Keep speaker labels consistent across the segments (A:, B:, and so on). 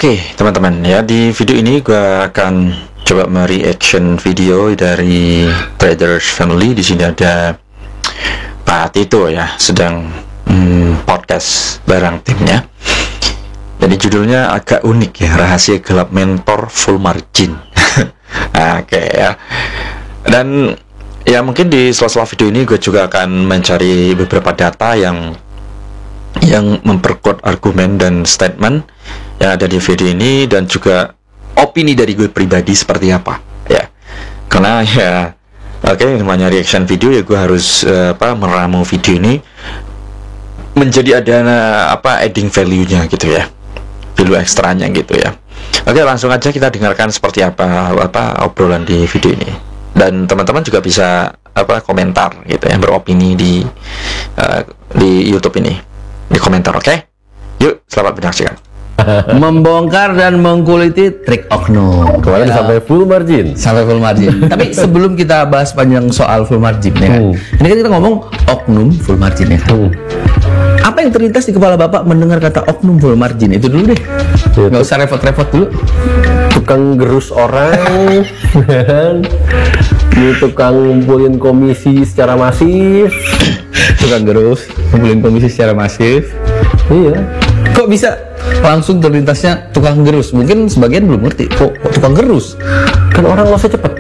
A: Oke, teman-teman ya, di video ini gue akan coba mereaction video dari Traders Family. Di sini ada Pak Tito ya, sedang podcast bareng timnya. Jadi judulnya agak unik ya, rahasia gelap mentor full margin. Oke ya. Dan ya mungkin di sela-sela video ini gue juga akan mencari beberapa data yang memperkuat argumen dan statement yang ada di video ini, dan juga opini dari gue pribadi seperti apa ya. Karena ya namanya reaction video ya, gue harus meramu video ini menjadi ada adding value-nya gitu ya, value ekstranya gitu ya. Oke, langsung aja kita dengarkan seperti apa obrolan di video ini, dan teman-teman juga bisa komentar gitu ya, beropini di YouTube ini di komentar. Oke, yuk selamat menyaksikan.
B: Membongkar dan mengkuliti trik oknum.
C: Kemarin
B: ya,
C: sampai full margin.
B: Tapi sebelum kita bahas panjang soal full margin ya kan? Ini kan kita ngomong oknum full margin ya kan? Apa yang terlintas di kepala Bapak mendengar kata oknum full margin? Itu dulu deh. Nggak usah repot-repot dulu.
C: Tukang gerus orang, tukang ngumpulin komisi secara masif.
B: Tukang gerus, ngumpulin komisi secara masif.
C: Iya.
B: Kok bisa langsung terlintasnya tukang gerus? Mungkin sebagian belum ngerti. Kok tukang gerus?
C: Kan orang losnya cepet.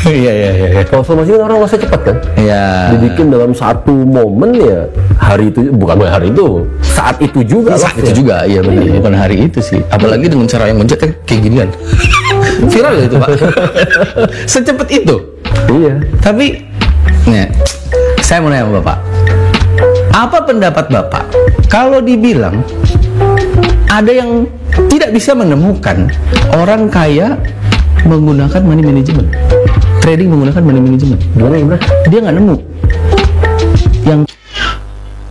B: Iya.
C: Kalau somasi kan orang losnya cepet kan?
B: Iya.
C: Dibikin dalam satu momen ya, hari itu, bukan hari itu, saat itu juga.
B: Saat itu juga, iya benar. Bukan hari itu sih. Apalagi dengan cara yang mencet kan kayak ginian. Viral ya itu Pak. Secepat itu.
C: Iya.
B: Tapi, nih, saya mau nanya sama Bapak. Apa pendapat Bapak kalau dibilang ada yang tidak bisa menemukan orang kaya menggunakan money management, trading menggunakan money management?
C: Gimana?
B: Dia nggak nemu. Yang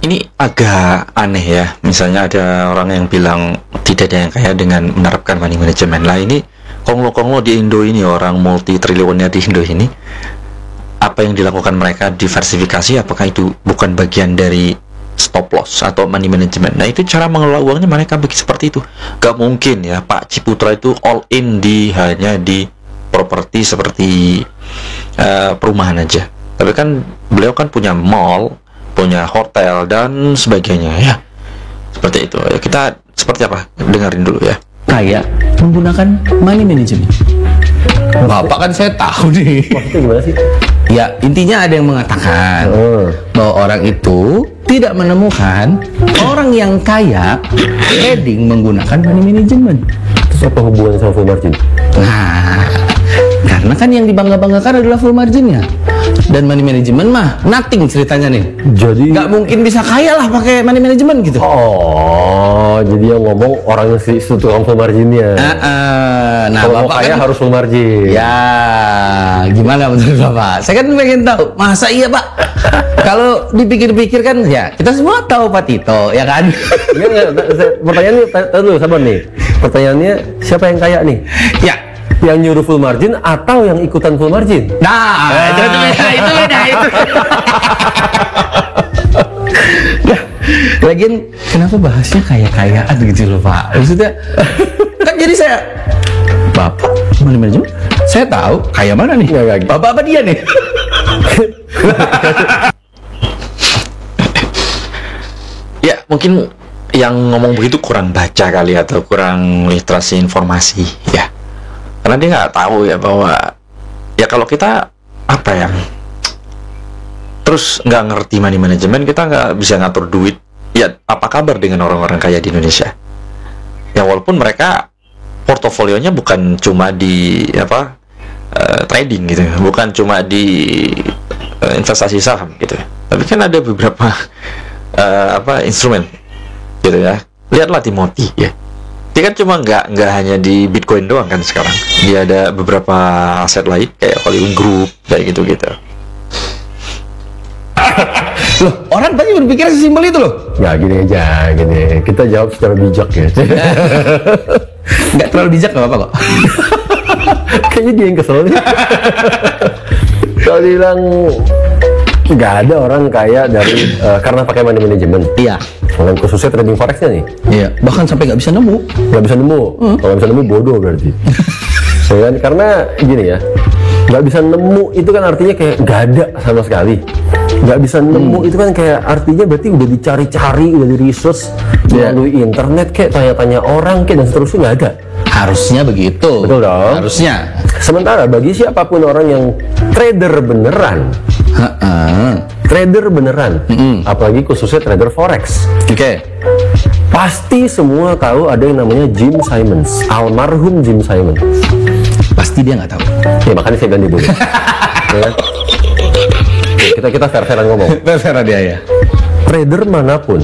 A: ini agak aneh ya. Misalnya ada orang yang bilang tidak ada yang kaya dengan menerapkan money management. Lah ini konglo-konglo di Indo ini, orang multi triliunnya di Indo ini, apa yang dilakukan mereka diversifikasi, apakah itu bukan bagian dari stop loss atau money management? Nah, itu cara mengelola uangnya mereka seperti itu. Gak mungkin ya Pak Ciputra itu all in hanya di properti seperti perumahan aja. Tapi kan beliau kan punya mall, punya hotel dan sebagainya ya. Seperti itu ya. Kita seperti apa? Dengerin dulu ya.
B: kaya menggunakan money management. Bapak kan saya tahu nih.
C: Maksudnya gimana sih?
B: Ya, intinya ada yang mengatakan bahwa orang itu tidak menemukan orang yang kaya trading menggunakan money management.
C: Terus apa hubungannya sama full margin?
B: Nah, karena kan yang dibangga-banggakan adalah full marginnya. Dan money management mah nothing ceritanya nih.
C: Jadi
B: nggak mungkin bisa kaya lah pakai money management gitu.
C: Oh, jadi yang ngomong orang si tukang full marginnya.
B: Nah,
C: kalau
B: Bapak
C: kaya
B: kan,
C: harus full margin.
B: ya, gimana menurut Bapak? Saya kan pengen tahu, masa iya Pak? Kalau dipikir-pikir kan, ya kita semua tahu Pak Tito, ya kan?
C: Pertanyaannya, dulu sabar nih. Pertanyaannya, siapa yang kaya nih?
B: Ya,
C: yang nyuruh full margin atau yang ikutan full margin?
B: nah, itu beda. Lagian, kenapa bahasnya kaya-kayaan gitu loh Pak? Maksudnya, kan jadi saya, Bapak money management, saya tahu kaya mana nih? Bapak apa dia nih?
A: Ya, mungkin yang ngomong begitu kurang baca kali, atau kurang literasi informasi ya. Karena dia nggak tahu ya bahwa ya kalau kita terus nggak ngerti money management, kita nggak bisa ngatur duit. Ya, apa kabar dengan orang-orang kaya di Indonesia? Ya, walaupun mereka portofolionya bukan cuma di trading gitu, bukan cuma di investasi saham gitu, tapi kan ada beberapa instrumen gitu ya. Lihatlah Timothy ya. Dia kan cuma nggak hanya di Bitcoin doang kan sekarang. Dia ada beberapa aset lain kayak Hollywood Group kayak gitu-gitu.
B: Loh, orang pasti berpikir sesimpel itu loh.
C: Ya gini aja, gini. Kita jawab secara bijak ya.
B: Nggak terlalu bijak nggak apa-apa kok.
C: Kayaknya dia yang kesel nih. Kalau bilang nggak ada orang kaya dari karena pakai money management.
B: Iya.
C: Dengan khususnya trading forexnya nih.
B: Iya, bahkan sampai nggak bisa nemu.
C: Nggak bisa nemu. Kalau nggak bisa nemu bodoh berarti. Ya kan? Karena gini ya, nggak bisa nemu itu kan artinya kayak nggak ada sama sekali. Nggak bisa nemu itu kan kayak artinya berarti udah dicari-cari, udah di research melalui internet, kayak tanya-tanya orang, kayak dan seterusnya nggak ada.
B: Harusnya begitu.
C: Betul dong.
B: Harusnya.
C: Sementara bagi siapapun orang yang trader beneran, trader beneran, apalagi khususnya trader forex,
B: Oke.
C: pasti semua tahu ada yang namanya Jim Simons, almarhum Jim Simons.
B: Pasti dia nggak tahu.
C: Ya makanya saya ganti dulu. Ya. Kita fair-fairan ngomong.
B: Fair dia ya.
C: Trader manapun,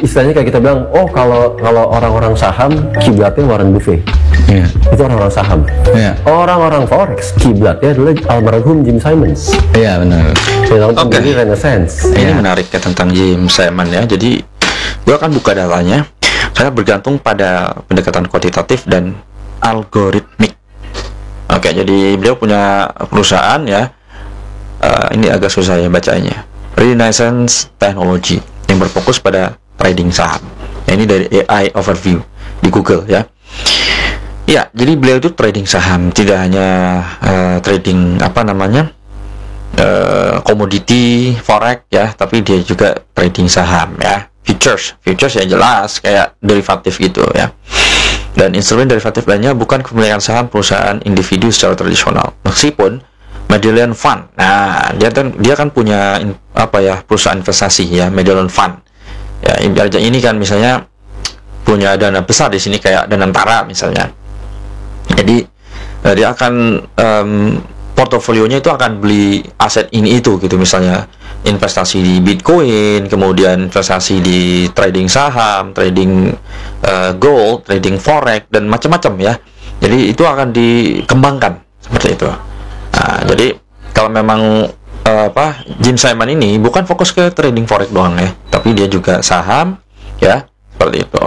C: istilahnya kayak kita bilang, oh kalau orang-orang saham kiblatnya Warren Buffett,
B: Iya.
C: itu orang-orang saham.
B: Iya.
C: Orang-orang forex kiblatnya adalah almarhum Jim Simons.
B: Iya benar.
C: Yang
A: Oke.
C: pendiri Renaissance.
A: Ini menarik ya tentang Jim Simon ya. Jadi gue akan buka datanya. Saya bergantung pada pendekatan kuantitatif dan algoritmik. Oke, jadi beliau punya perusahaan ya. Ini agak susah ya bacanya. Renaissance Technology yang berfokus pada trading saham. Ya, ini dari AI Overview di Google ya. Ya, jadi beliau itu trading saham, tidak hanya trading apa namanya komoditi forex ya, tapi dia juga trading saham ya, futures ya jelas kayak derivatif gitu ya. Dan instrumen derivatif lainnya bukan kepemilikan saham perusahaan individu secara tradisional, meskipun Medallion Fund. Nah, dia kan punya perusahaan investasi ya, Medallion Fund. Ya, ini kan misalnya punya dana besar di sini kayak Danantara misalnya. Jadi dia akan portofolionya itu akan beli aset ini itu gitu, misalnya investasi di Bitcoin, kemudian investasi di trading saham, trading gold, trading forex dan macam-macam ya. Jadi itu akan dikembangkan seperti itu. Nah, jadi kalau memang Jim Simon ini bukan fokus ke trading forex doang ya, tapi dia juga saham ya, seperti itu.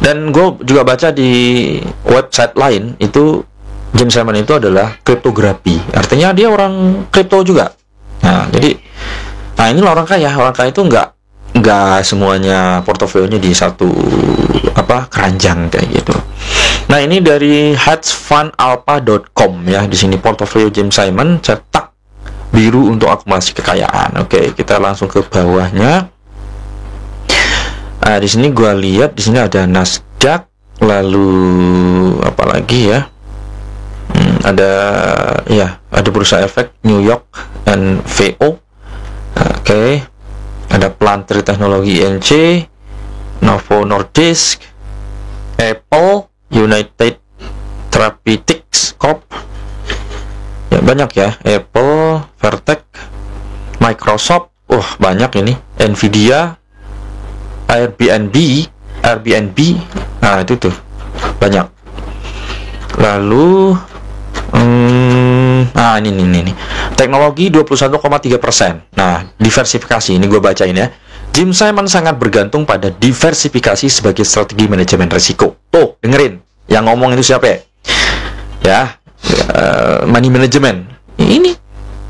A: Dan gue juga baca di website lain itu Jim Simon itu adalah kriptografi, artinya dia orang kripto juga. Nah, jadi ini orang kaya itu nggak semuanya portofolionya di satu keranjang kayak gitu. Nah, ini dari hedgefundalpha.com ya. Di sini portofolio Jim Simon cetak biru untuk akumulasi kekayaan. Oke, kita langsung ke bawahnya. Di sini gua lihat di sini ada Nasdaq, lalu apa lagi ya? Ada bursa efek New York NVO. Oke. Ada Planetary Technology INC, Novo Nordisk, Apple, United Therapeutics Corp. Ya banyak ya, Apple, Vertex, Microsoft, banyak ini, Nvidia, Airbnb, nah itu tuh banyak. Lalu ini teknologi 21,3%. Nah, diversifikasi ini gue bacain ya. Jim Simon sangat bergantung pada diversifikasi sebagai strategi manajemen risiko. Tuh, dengerin. Yang ngomong itu siapa ya? Money management. Ini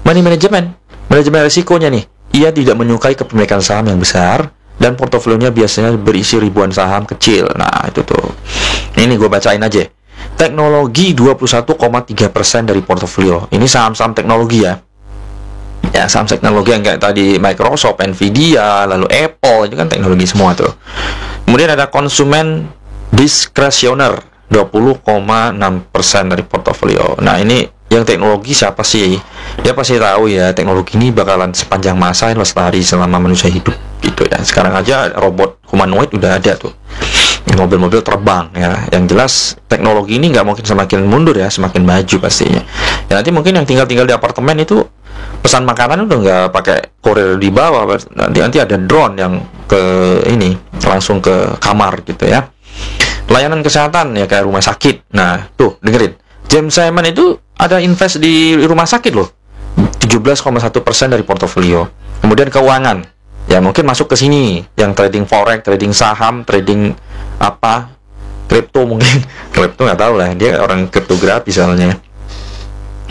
A: money management. Manajemen risikonya nih. Ia tidak menyukai kepemilikan saham yang besar dan portofolionya biasanya berisi ribuan saham kecil. Nah, itu tuh. Ini gue bacain aja. Teknologi 21,3% dari portofolio. Ini saham-saham teknologi ya. Ya, saham teknologi yang kayak tadi Microsoft, Nvidia, lalu Apple, itu kan teknologi semua tuh. Kemudian ada konsumen diskresioner 20,6% dari portofolio. Nah, ini yang teknologi siapa sih? Dia pasti tahu ya, teknologi ini bakalan sepanjang masa lestari selama manusia hidup gitu ya. Sekarang aja robot humanoid udah ada tuh. Mobil-mobil terbang ya. Yang jelas teknologi ini nggak mungkin semakin mundur ya, semakin maju pastinya. Ya, nanti mungkin yang tinggal di apartemen itu pesan makanan udah nggak pakai kurir di bawah, nanti ada drone yang langsung ke kamar gitu ya. Layanan kesehatan ya kayak rumah sakit. Nah tuh dengerin, Jim Simon itu ada invest di rumah sakit loh, 17,1% dari portofolio. Kemudian keuangan ya mungkin masuk ke sini, yang trading forex, trading saham, trading kripto mungkin. Kripto nggak tahu lah, dia orang kriptografi soalnya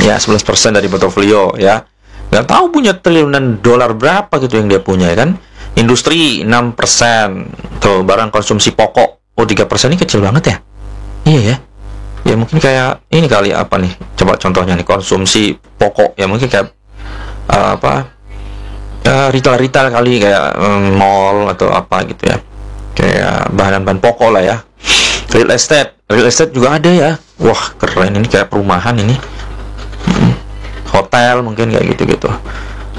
A: ya. 11% dari portofolio ya. Nggak tahu punya triliunan dolar berapa gitu yang dia punya ya kan. Industri 6%. Tuh, barang konsumsi pokok. Oh, 3% ini kecil banget ya? Iya ya. Ya mungkin kayak ini kali apa nih? Coba contohnya nih, konsumsi pokok. Ya mungkin kayak retail kali, kayak mall atau apa gitu ya. Kayak bahan-bahan pokok lah ya. Real estate juga ada ya. Wah, keren, ini kayak perumahan ini. Hotel mungkin kayak gitu-gitu.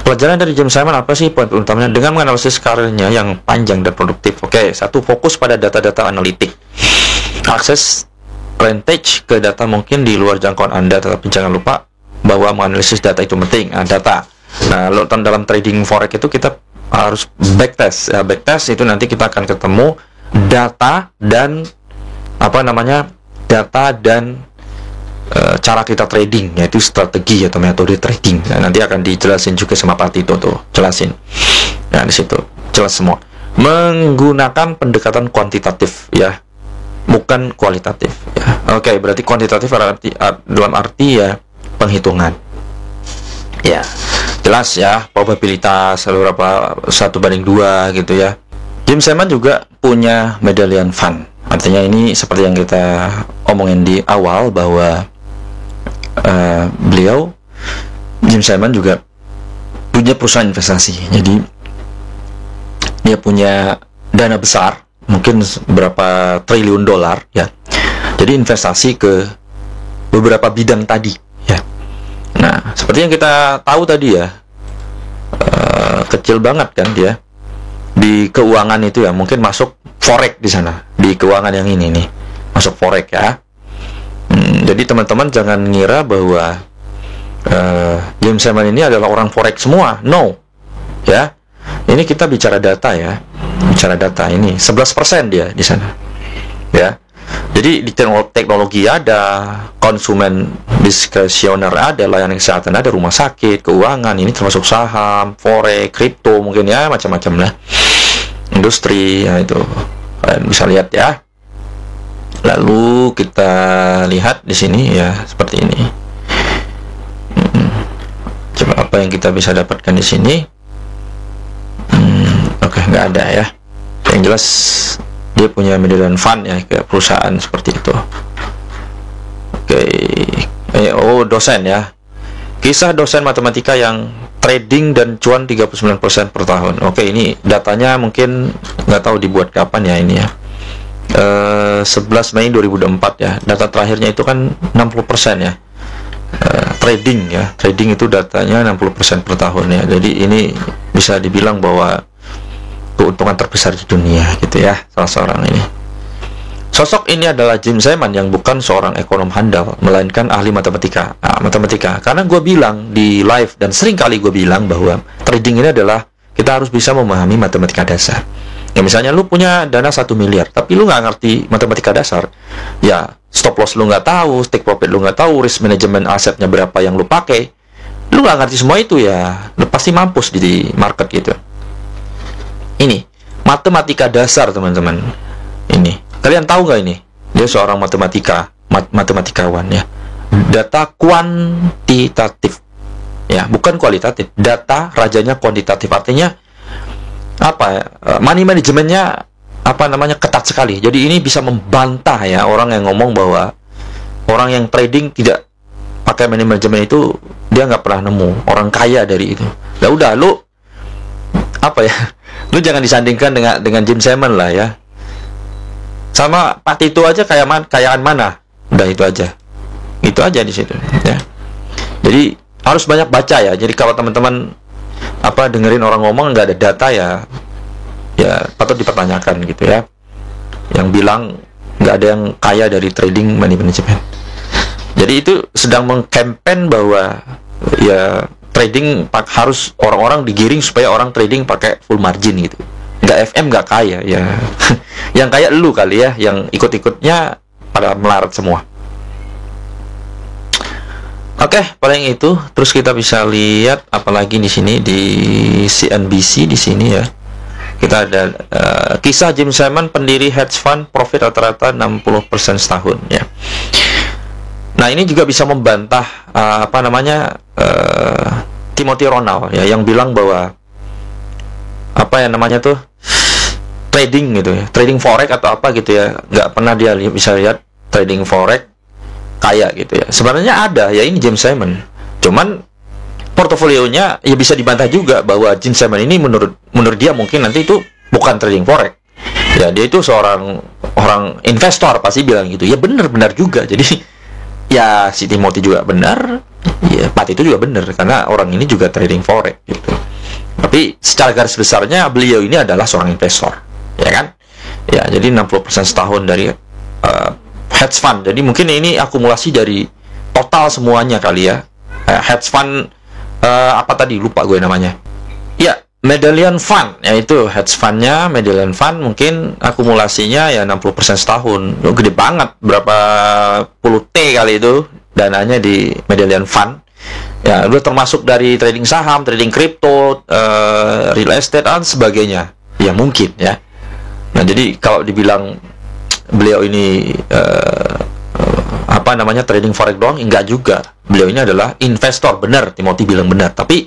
A: Pelajaran dari James Simon apa sih poin utamanya? Dengan menganalisis karirnya yang panjang dan produktif. Oke, satu, fokus pada data-data analitik. Akses range ke data mungkin di luar jangkauan Anda, tetapi jangan lupa bahwa menganalisis data itu penting. Data. Nah, dalam trading forex itu kita harus backtest. Backtest itu nanti kita akan ketemu data dan cara kita trading, yaitu strategi atau metode trading. Nah, nanti akan dijelasin juga sama Pak Tito tuh, jelasin. Nah, di situ jelas semua. Menggunakan pendekatan kuantitatif ya, bukan kualitatif ya. Oke, berarti kuantitatif dalam arti ya penghitungan. Ya, jelas ya, probabilitas berapa 1/2 gitu ya. James Simon juga punya medallion fund. Artinya ini seperti yang kita omongin di awal bahwa James Simon juga punya perusahaan investasi. Jadi dia punya dana besar, mungkin berapa triliun dolar ya. Jadi investasi ke beberapa bidang tadi ya. Nah, seperti yang kita tahu tadi ya, kecil banget kan dia di keuangan itu ya, mungkin masuk forex di sana, di keuangan yang ini nih masuk forex ya. Jadi teman-teman jangan ngira bahwa James Simon ini adalah orang forex semua. No ya, ini kita bicara data ya, bicara data. Ini 11% dia di sana ya. Jadi di teknologi ada, konsumen diskresioner ada, layanan kesehatan ada, rumah sakit, keuangan, ini termasuk saham, forex, kripto mungkin ya, macam-macam lah, industri ya, itu kalian bisa lihat ya. Lalu kita lihat di sini ya, seperti ini. Coba apa yang kita bisa dapatkan di sini? Oke, nggak ada ya. Yang jelas dia punya medallion fund ya, kayak perusahaan seperti itu. Oke. Dosen ya. Kisah dosen matematika yang trading dan cuan 39% per tahun. Oke, ini datanya mungkin nggak tahu dibuat kapan ya ini ya. 11 Mei 2004 ya. Data terakhirnya itu kan 60% ya. Trading ya. Trading itu datanya 60% per tahun ya. Jadi ini bisa dibilang bahwa keuntungan terbesar di dunia gitu ya, salah seorang ini. Sosok ini adalah James Simon yang bukan seorang ekonom handal, melainkan ahli matematika. Matematika. Karena gue bilang di live dan sering kali gue bilang bahwa trading ini adalah kita harus bisa memahami matematika dasar. Ya misalnya lu punya dana 1 miliar, tapi lu nggak ngerti matematika dasar, ya stop loss lu nggak tahu, take profit lu nggak tahu, risk management asetnya berapa yang lu pakai, lu nggak ngerti semua itu ya, lu pasti mampus di market gitu. Ini matematika dasar teman-teman. Ini kalian tahu nggak ini? Dia seorang matematikawan ya. Data kuantitatif ya, bukan kualitatif. Data rajanya kuantitatif, artinya money manajemennya ketat sekali. Jadi ini bisa membantah ya orang yang ngomong bahwa orang yang trading tidak pakai money manajemen itu dia nggak pernah nemu orang kaya dari itu. Nah udah, lu lu jangan disandingkan dengan James Simon lah ya. Sama Pak Tito aja kayaan mana? Udah itu aja di situ ya. Jadi harus banyak baca ya. Jadi kalau teman-teman dengerin orang ngomong nggak ada data ya patut dipertanyakan gitu ya. Yang bilang nggak ada yang kaya dari trading money management. Jadi itu sedang mengkampen bahwa ya trading harus orang-orang digiring supaya orang trading pakai full margin gitu. Nggak FM nggak kaya ya. Yang kaya lu kali ya, yang ikut-ikutnya pada melarat semua. Oke, paling itu. Terus kita bisa lihat apalagi di sini di CNBC di sini ya. Kita ada kisah James Simon, pendiri hedge fund, profit rata-rata 60% setahun ya. Nah, ini juga bisa membantah Timothy Ronald ya, yang bilang bahwa apa ya namanya tuh, trading gitu ya, trading forex atau apa gitu ya, nggak pernah dia bisa lihat trading forex kaya gitu ya. Sebenarnya ada ya, ini James Simon, cuman portofolionya ya bisa dibantah juga bahwa James Simon ini menurut dia mungkin nanti itu bukan trading forex ya, dia itu seorang orang investor, pasti bilang gitu ya. Benar juga. Jadi ya si Timothy juga benar, ya Pat itu juga benar, karena orang ini juga trading forex gitu. Tapi secara garis besarnya beliau ini adalah seorang investor, ya kan? Ya, jadi 60% setahun dari hedge fund. Jadi mungkin ini akumulasi dari total semuanya kali ya. Hedge fund apa tadi, lupa gue namanya. Ya, Medallion Fund, yaitu hedge fund-nya Medallion Fund, mungkin akumulasinya ya 60% setahun. Gede banget, berapa puluh T kali itu dananya di Medallion Fund. Ya, udah termasuk dari trading saham, trading kripto, real estate dan sebagainya. Ya mungkin ya. Nah, jadi kalau dibilang beliau ini apa namanya trading forex doang, enggak juga. Beliau ini adalah investor, benar, Timothy bilang benar. Tapi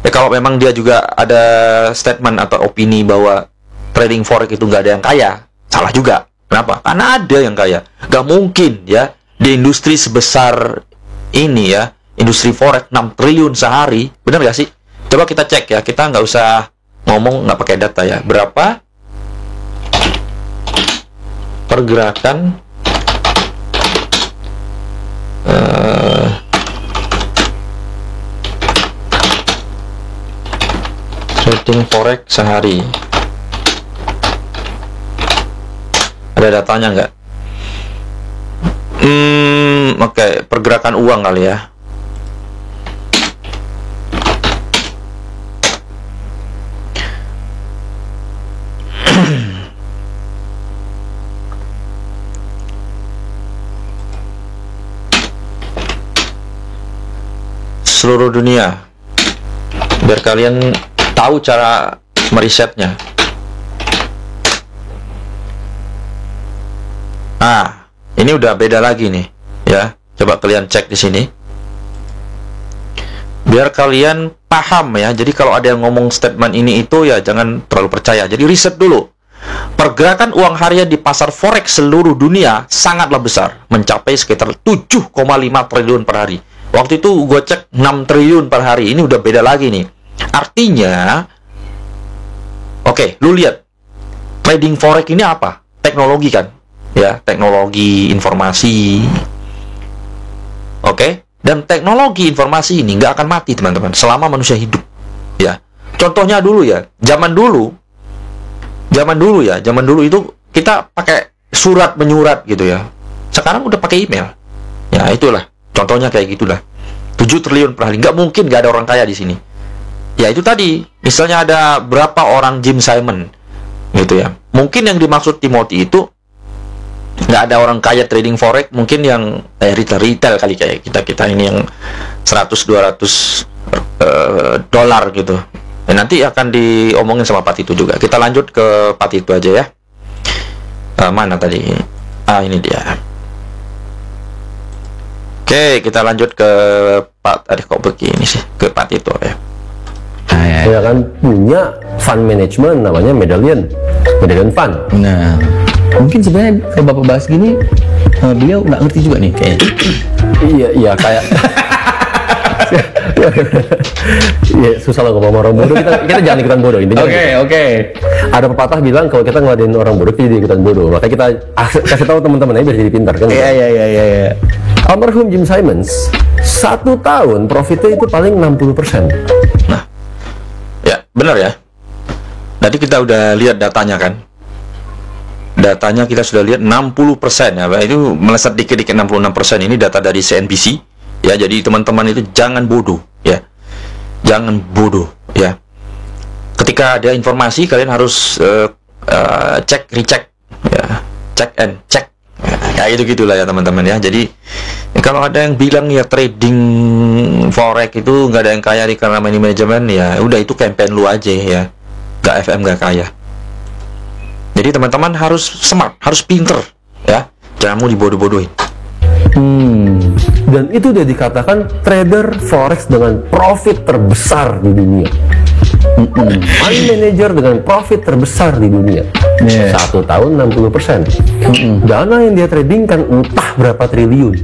A: ya kalau memang dia juga ada statement atau opini bahwa trading forex itu nggak ada yang kaya, salah juga. Kenapa? Karena ada yang kaya. Nggak mungkin ya di industri sebesar ini ya, industri forex 6 triliun sehari, benar nggak sih? Coba kita cek ya, kita nggak usah ngomong nggak pakai data ya. Berapa pergerakan trading forex sehari? Ada datanya nggak? Oke, pergerakan uang kali ya. Seluruh dunia, biar kalian tahu cara merisetnya. Nah, ini udah beda lagi nih, ya. Coba kalian cek di sini, biar kalian paham ya. Jadi kalau ada yang ngomong statement ini itu ya jangan terlalu percaya. Jadi riset dulu. Pergerakan uang harian di pasar forex seluruh dunia sangatlah besar, mencapai sekitar 7,5 triliun per hari. Waktu itu gue cek 6 triliun per hari. Ini udah beda lagi nih. Artinya, oke, lu lihat trading forex ini apa? Teknologi kan? Ya, teknologi informasi. Oke, dan teknologi informasi ini nggak akan mati teman-teman selama manusia hidup. Ya, contohnya dulu ya, zaman dulu itu kita pakai surat menyurat gitu ya. Sekarang udah pakai email. Ya, itulah. Contohnya kayak gitulah. 7 triliun per hari. Nggak mungkin nggak ada orang kaya di sini. Ya itu tadi. Misalnya ada berapa orang James Simon gitu ya. Mungkin yang dimaksud Timothy itu nggak ada orang kaya trading forex. Mungkin yang retail kali, kayak kita ini yang 100-200 dolar gitu. Dan nanti akan diomongin sama Pat itu juga. Kita lanjut ke Pat itu aja ya. Mana tadi? Ini dia. Oke, kita lanjut ke Pat. Kok begini sih? Ke Pat itu ya.
C: Saya kan punya fund management namanya Medallion Fund.
B: Nah, mungkin sebenarnya kalau Bapak bahas gini, beliau nggak ngerti juga nih kayaknya.
C: Iya kayak ya, susah lah ngomong orang bodoh. Kita jangan ikutan bodoh intinya.
B: Oke.
C: Ada pepatah bilang kalau kita ngeladenin orang bodoh kita jadi ikutan bodoh. Makanya kita kasih tahu teman-teman aja biar jadi pintar kan.
B: Iya.
C: Almarhum Jim Simons 1 tahun profitnya itu paling 60%.
A: Nah, ya benar ya. Tadi kita udah lihat datanya kan. Datanya kita sudah lihat 60% ya. Itu melesat dikit-dikit 66%. Ini data dari CNBC. Ya, jadi teman-teman itu jangan bodoh ya. Jangan bodoh ya. Ketika ada informasi kalian harus cek, recheck ya. Check and check. Ya, kayak gitu-gitulah ya teman-teman ya. Jadi kalau ada yang bilang ya trading forex itu nggak ada yang kaya di karena money management, ya udah itu campaign lu aja ya. Nggak FM nggak kaya. Jadi teman-teman harus smart, harus pinter ya. Jangan mau dibodoh-bodohin.
C: Dan itu udah dikatakan trader forex dengan profit terbesar di dunia. Money manager dengan profit terbesar di dunia.
B: Yeah.
C: 1 tahun 60%. Dana yang dia tradingkan entah berapa triliun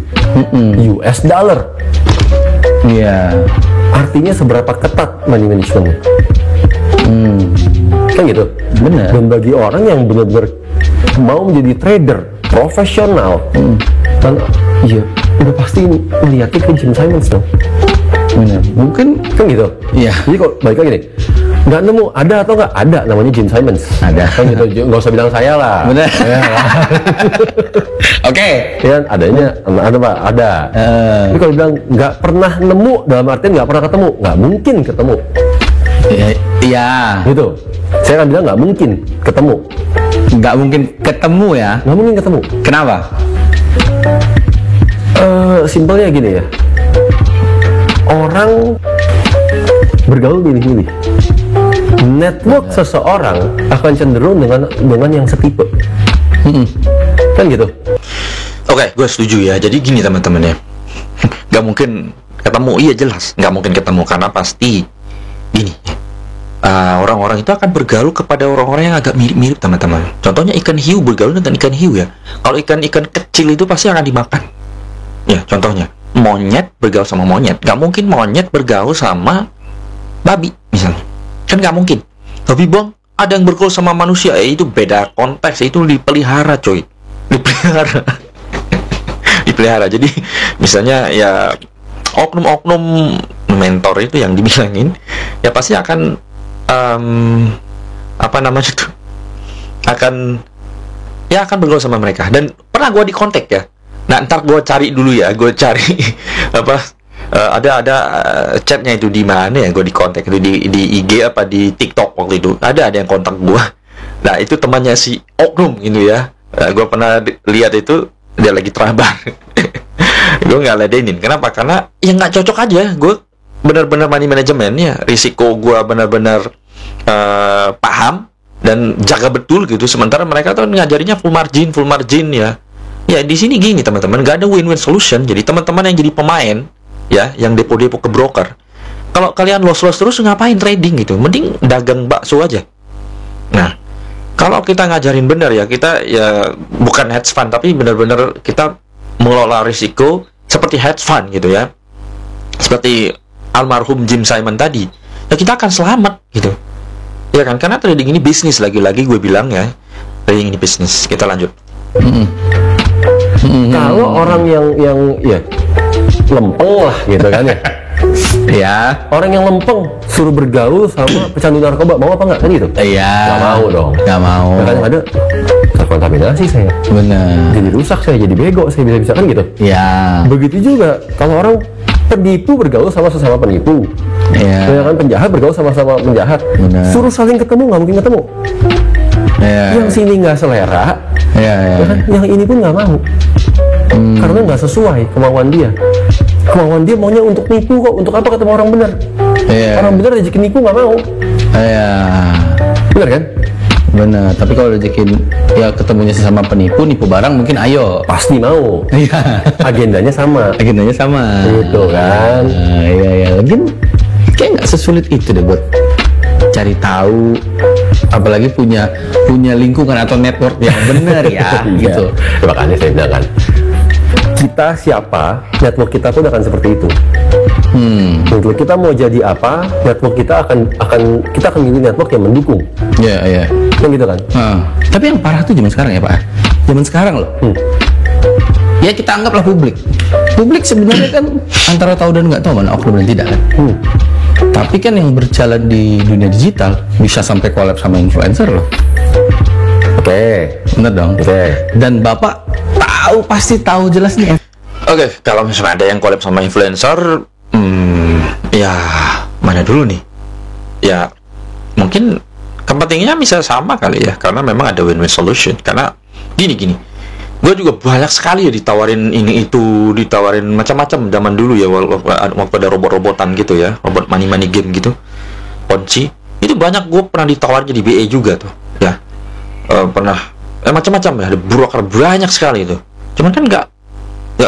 C: US dollar.
B: Iya.
C: Artinya seberapa ketat money managementnya. Kan gitu.
B: Benar.
C: Dan bagi orang yang benar-benar mau menjadi trader profesional, kan iya udah pasti melihatnya ke Jim Simons dong.
B: Benar. Mungkin
C: Kan gitu.
B: Iya.
C: Jadi kok balik lagi nih, nggak nemu ada atau nggak ada namanya Jim Simons.
B: Ada.
C: Kan gitu. Nggak usah bilang saya lah.
B: Benar.
C: Ya,
B: Oke.
C: ya kan adanya ada Pak, ada. Tapi kalau bilang nggak pernah nemu dalam artian nggak pernah ketemu, nggak mungkin ketemu.
B: Iya.
C: Gitu. Saya akan bilang nggak mungkin ketemu.
B: Nggak mungkin ketemu ya.
C: Nggak mungkin ketemu.
B: Kenapa?
C: Simpelnya gini ya. Orang bergaul milih-milih. Network seseorang akan cenderung dengan yang setipe. Kan gitu.
A: Oke, gue setuju ya. Jadi gini teman-teman ya, nggak mungkin ketemu. Iya jelas, nggak mungkin ketemu karena pasti gini. Orang-orang itu akan bergaul kepada orang-orang yang agak mirip-mirip teman-teman. Contohnya ikan hiu bergaul dengan ikan hiu ya. Kalau ikan-ikan kecil itu pasti akan dimakan. Ya, contohnya monyet bergaul sama monyet. Nggak mungkin monyet bergaul sama babi misalnya. Kan nggak mungkin. Tapi bang, ada yang bergaul sama manusia. Itu beda konteks. Itu dipelihara coy. Dipelihara. Dipelihara. Jadi misalnya ya oknum-oknum mentor itu yang dibilangin ya pasti akan apa namanya itu akan bergaul sama mereka. Dan pernah gue di kontak ya. Nah ntar gue cari dulu ya, gue cari apa ada chatnya itu di mana ya, gue di kontak itu di IG apa di TikTok waktu itu ada yang kontak gue. Nah itu temannya si oknum gitu ya. Gue pernah lihat itu dia lagi terabar. Gue nggak ladenin. Kenapa? Karena ya nggak cocok aja. Gue benar-benar money manajemennya, risiko gue benar-benar paham dan jaga betul gitu. Sementara mereka tuh ngajarinya full margin ya. Ya di sini gini teman-teman, nggak ada win-win solution. Jadi teman-teman yang jadi pemain ya, yang depo-depo ke broker, kalau kalian loss terus ngapain trading gitu? Mending dagang bakso aja. Nah, kalau kita ngajarin benar ya, kita ya bukan hedge fund tapi benar-benar kita mengelola risiko seperti hedge fund gitu ya. Seperti almarhum Jim Simon tadi, ya kita akan selamat gitu. Ya kan, karena trading ini bisnis, lagi-lagi gue bilang ya, trading ini bisnis. Kita lanjut.
C: Kalau orang yang ya lempeng lah gitu kan ya.
B: Ya.
C: Orang yang lempeng suruh bergaul sama pecandu narkoba, mau apa nggak kan gitu?
B: Iya.
C: Nggak mau dong.
B: Nggak mau.
C: Kadang ada terkontaminasi saya.
B: Benar.
C: Jadi rusak saya, jadi bego saya, bisa-bisa kan gitu.
B: Ya.
C: Begitu juga kalau orang penipu bergaul sama sesama penipu.
B: Ya.
C: Ya kan, penjahat bergaul sama-sama penjahat.
B: Benar.
C: Suruh saling ketemu nggak mungkin ketemu.
B: Ya.
C: Yang sini nggak selera,
B: Ya.
C: ya kan? Yang ini pun nggak mau. Karena nggak sesuai kemauan dia. Kemauan dia maunya untuk nipu kok. Untuk apa ketemu orang benar?
B: Iya.
C: Orang benar rezeki nipu nggak mau.
B: Ya.
C: Benar kan?
B: Benar. Tapi kalau rezekin ya ketemunya sesama penipu, nipu barang mungkin ayo.
C: Pasti mau.
B: Iya.
C: Agendanya sama.
B: Agendanya sama.
C: Gitu kan?
B: Iya. Lagian kayak nggak sesulit itu deh buat cari tahu, apalagi punya lingkungan atau network yang benar ya. Gitu.
C: Ya, makanya saya bilang kan, kita siapa, network kita pun akan seperti itu. Network kita mau jadi apa, network kita akan milih network yang mendukung.
B: Iya.
C: Kan gitu kan?
B: Tapi yang parah tuh zaman sekarang ya Pak. Zaman sekarang loh. Ya kita anggaplah publik. Publik sebenarnya kan antara tahu dan nggak tahu mana oknum dan tidak kan. Tapi kan yang berjalan di dunia digital bisa sampai collab sama influencer loh.
C: Oke.
B: Bener dong.
C: Oke.
B: Dan Bapak pasti tahu jelas nih.
A: Oke, kalau misalnya ada yang collab sama influencer, ya mana dulu nih? Ya mungkin kepentingannya bisa sama kali ya, karena memang ada win-win solution. Karena gini, gue juga banyak sekali ya ditawarin ini itu, ditawarin macam-macam zaman dulu ya, waktu ada robot-robotan gitu ya, robot money game gitu, Ponzi. Itu banyak gue pernah ditawarin jadi BA juga tuh, ya. Pernah macam-macam ya, ada broker banyak sekali itu. Cuman kan nggak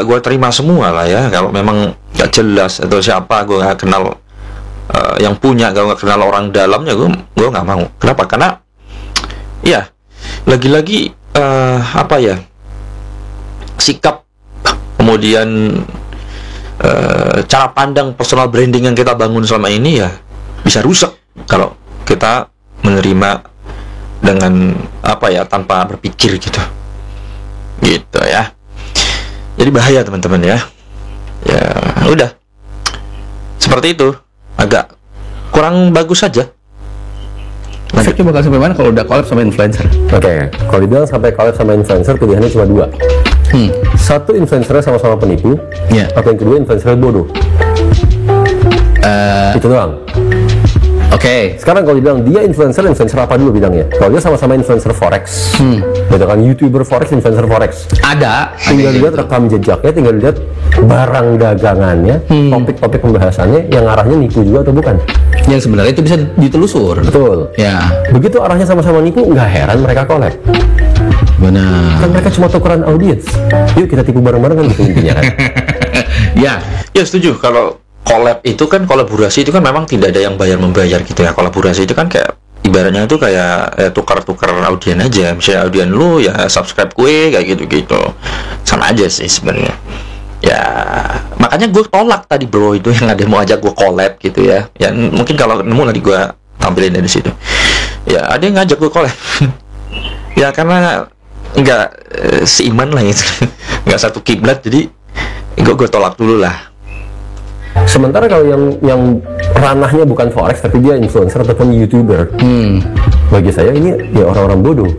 A: gue terima semua lah ya, kalau memang nggak jelas atau siapa gue nggak kenal yang punya, gak kenal orang dalamnya, gue nggak mau. Kenapa? Karena ya lagi-lagi apa ya, sikap, kemudian cara pandang personal branding yang kita bangun selama ini ya bisa rusak kalau kita menerima dengan apa ya, tanpa berpikir gitu ya. Jadi bahaya teman-teman ya. Ya udah, seperti itu, agak kurang bagus saja.
B: Efeknya bakal sampai mana kalau udah collab sama influencer?
C: Oke, kalau dibilang sampai collab sama influencer, pilihannya cuma 2. Satu, influencernya sama-sama penipu, atau yang kedua influencernya bodoh. Itu doang.
B: Oke.
C: Sekarang kalau dibilang dia influencer apa dulu bidangnya? Kalau dia sama-sama influencer forex, gitu kan, YouTuber forex, influencer forex. Tinggal lihat rekam jejaknya, tinggal lihat barang dagangannya, topik-topik pembahasannya yang arahnya nipu juga atau bukan.
B: Yang sebenarnya itu bisa ditelusur.
C: Betul.
B: Ya.
C: Begitu arahnya sama-sama nipu, nggak heran mereka collab.
B: Benar.
C: Kan mereka cuma tukeran audiens. Yuk kita tipu bareng-bareng kan, gitu intinya kan.
A: Ya setuju. Kalau collab itu kan, kolaborasi itu kan memang tidak ada yang bayar-membayar gitu ya. Kolaborasi itu kan kayak ibaratnya itu kayak tukar-tukar audien aja. Misalnya audien lu ya subscribe gue kayak gitu-gitu. Sama aja sih sebenarnya. Ya makanya gue tolak tadi bro itu yang ada mau ajak gue collab gitu ya. Ya mungkin kalau nemu nanti gue tampilin dari situ. Ya ada yang ngajak gue collab. Ya karena nggak seiman lah itu, nggak satu kiblat, jadi gue tolak dulu lah.
C: Sementara kalau yang ranahnya bukan forex tapi dia influencer ataupun YouTuber, bagi saya ini ya orang-orang bodoh,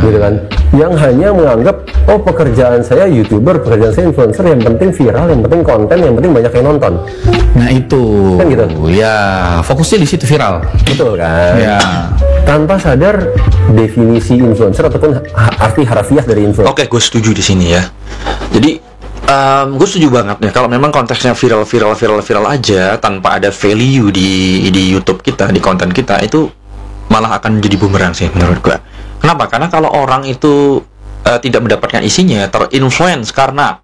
C: gitu kan, yang hanya menganggap oh pekerjaan saya YouTuber, pekerjaan saya influencer, yang penting viral, yang penting konten, yang penting banyak yang nonton.
B: Nah itu
C: kan gitu.
B: Ya fokusnya di situ, viral.
C: Betul kan.
B: Ya.
C: Tanpa sadar definisi influencer ataupun arti harfiah dari influencer.
A: Oke, gue setuju di sini ya. Jadi gue setuju banget ya kalau memang konteksnya viral aja tanpa ada value di YouTube kita, di konten kita, itu malah akan jadi bumerang sih menurut gue. Kenapa? Karena kalau orang itu tidak mendapatkan isinya, terinfluence karena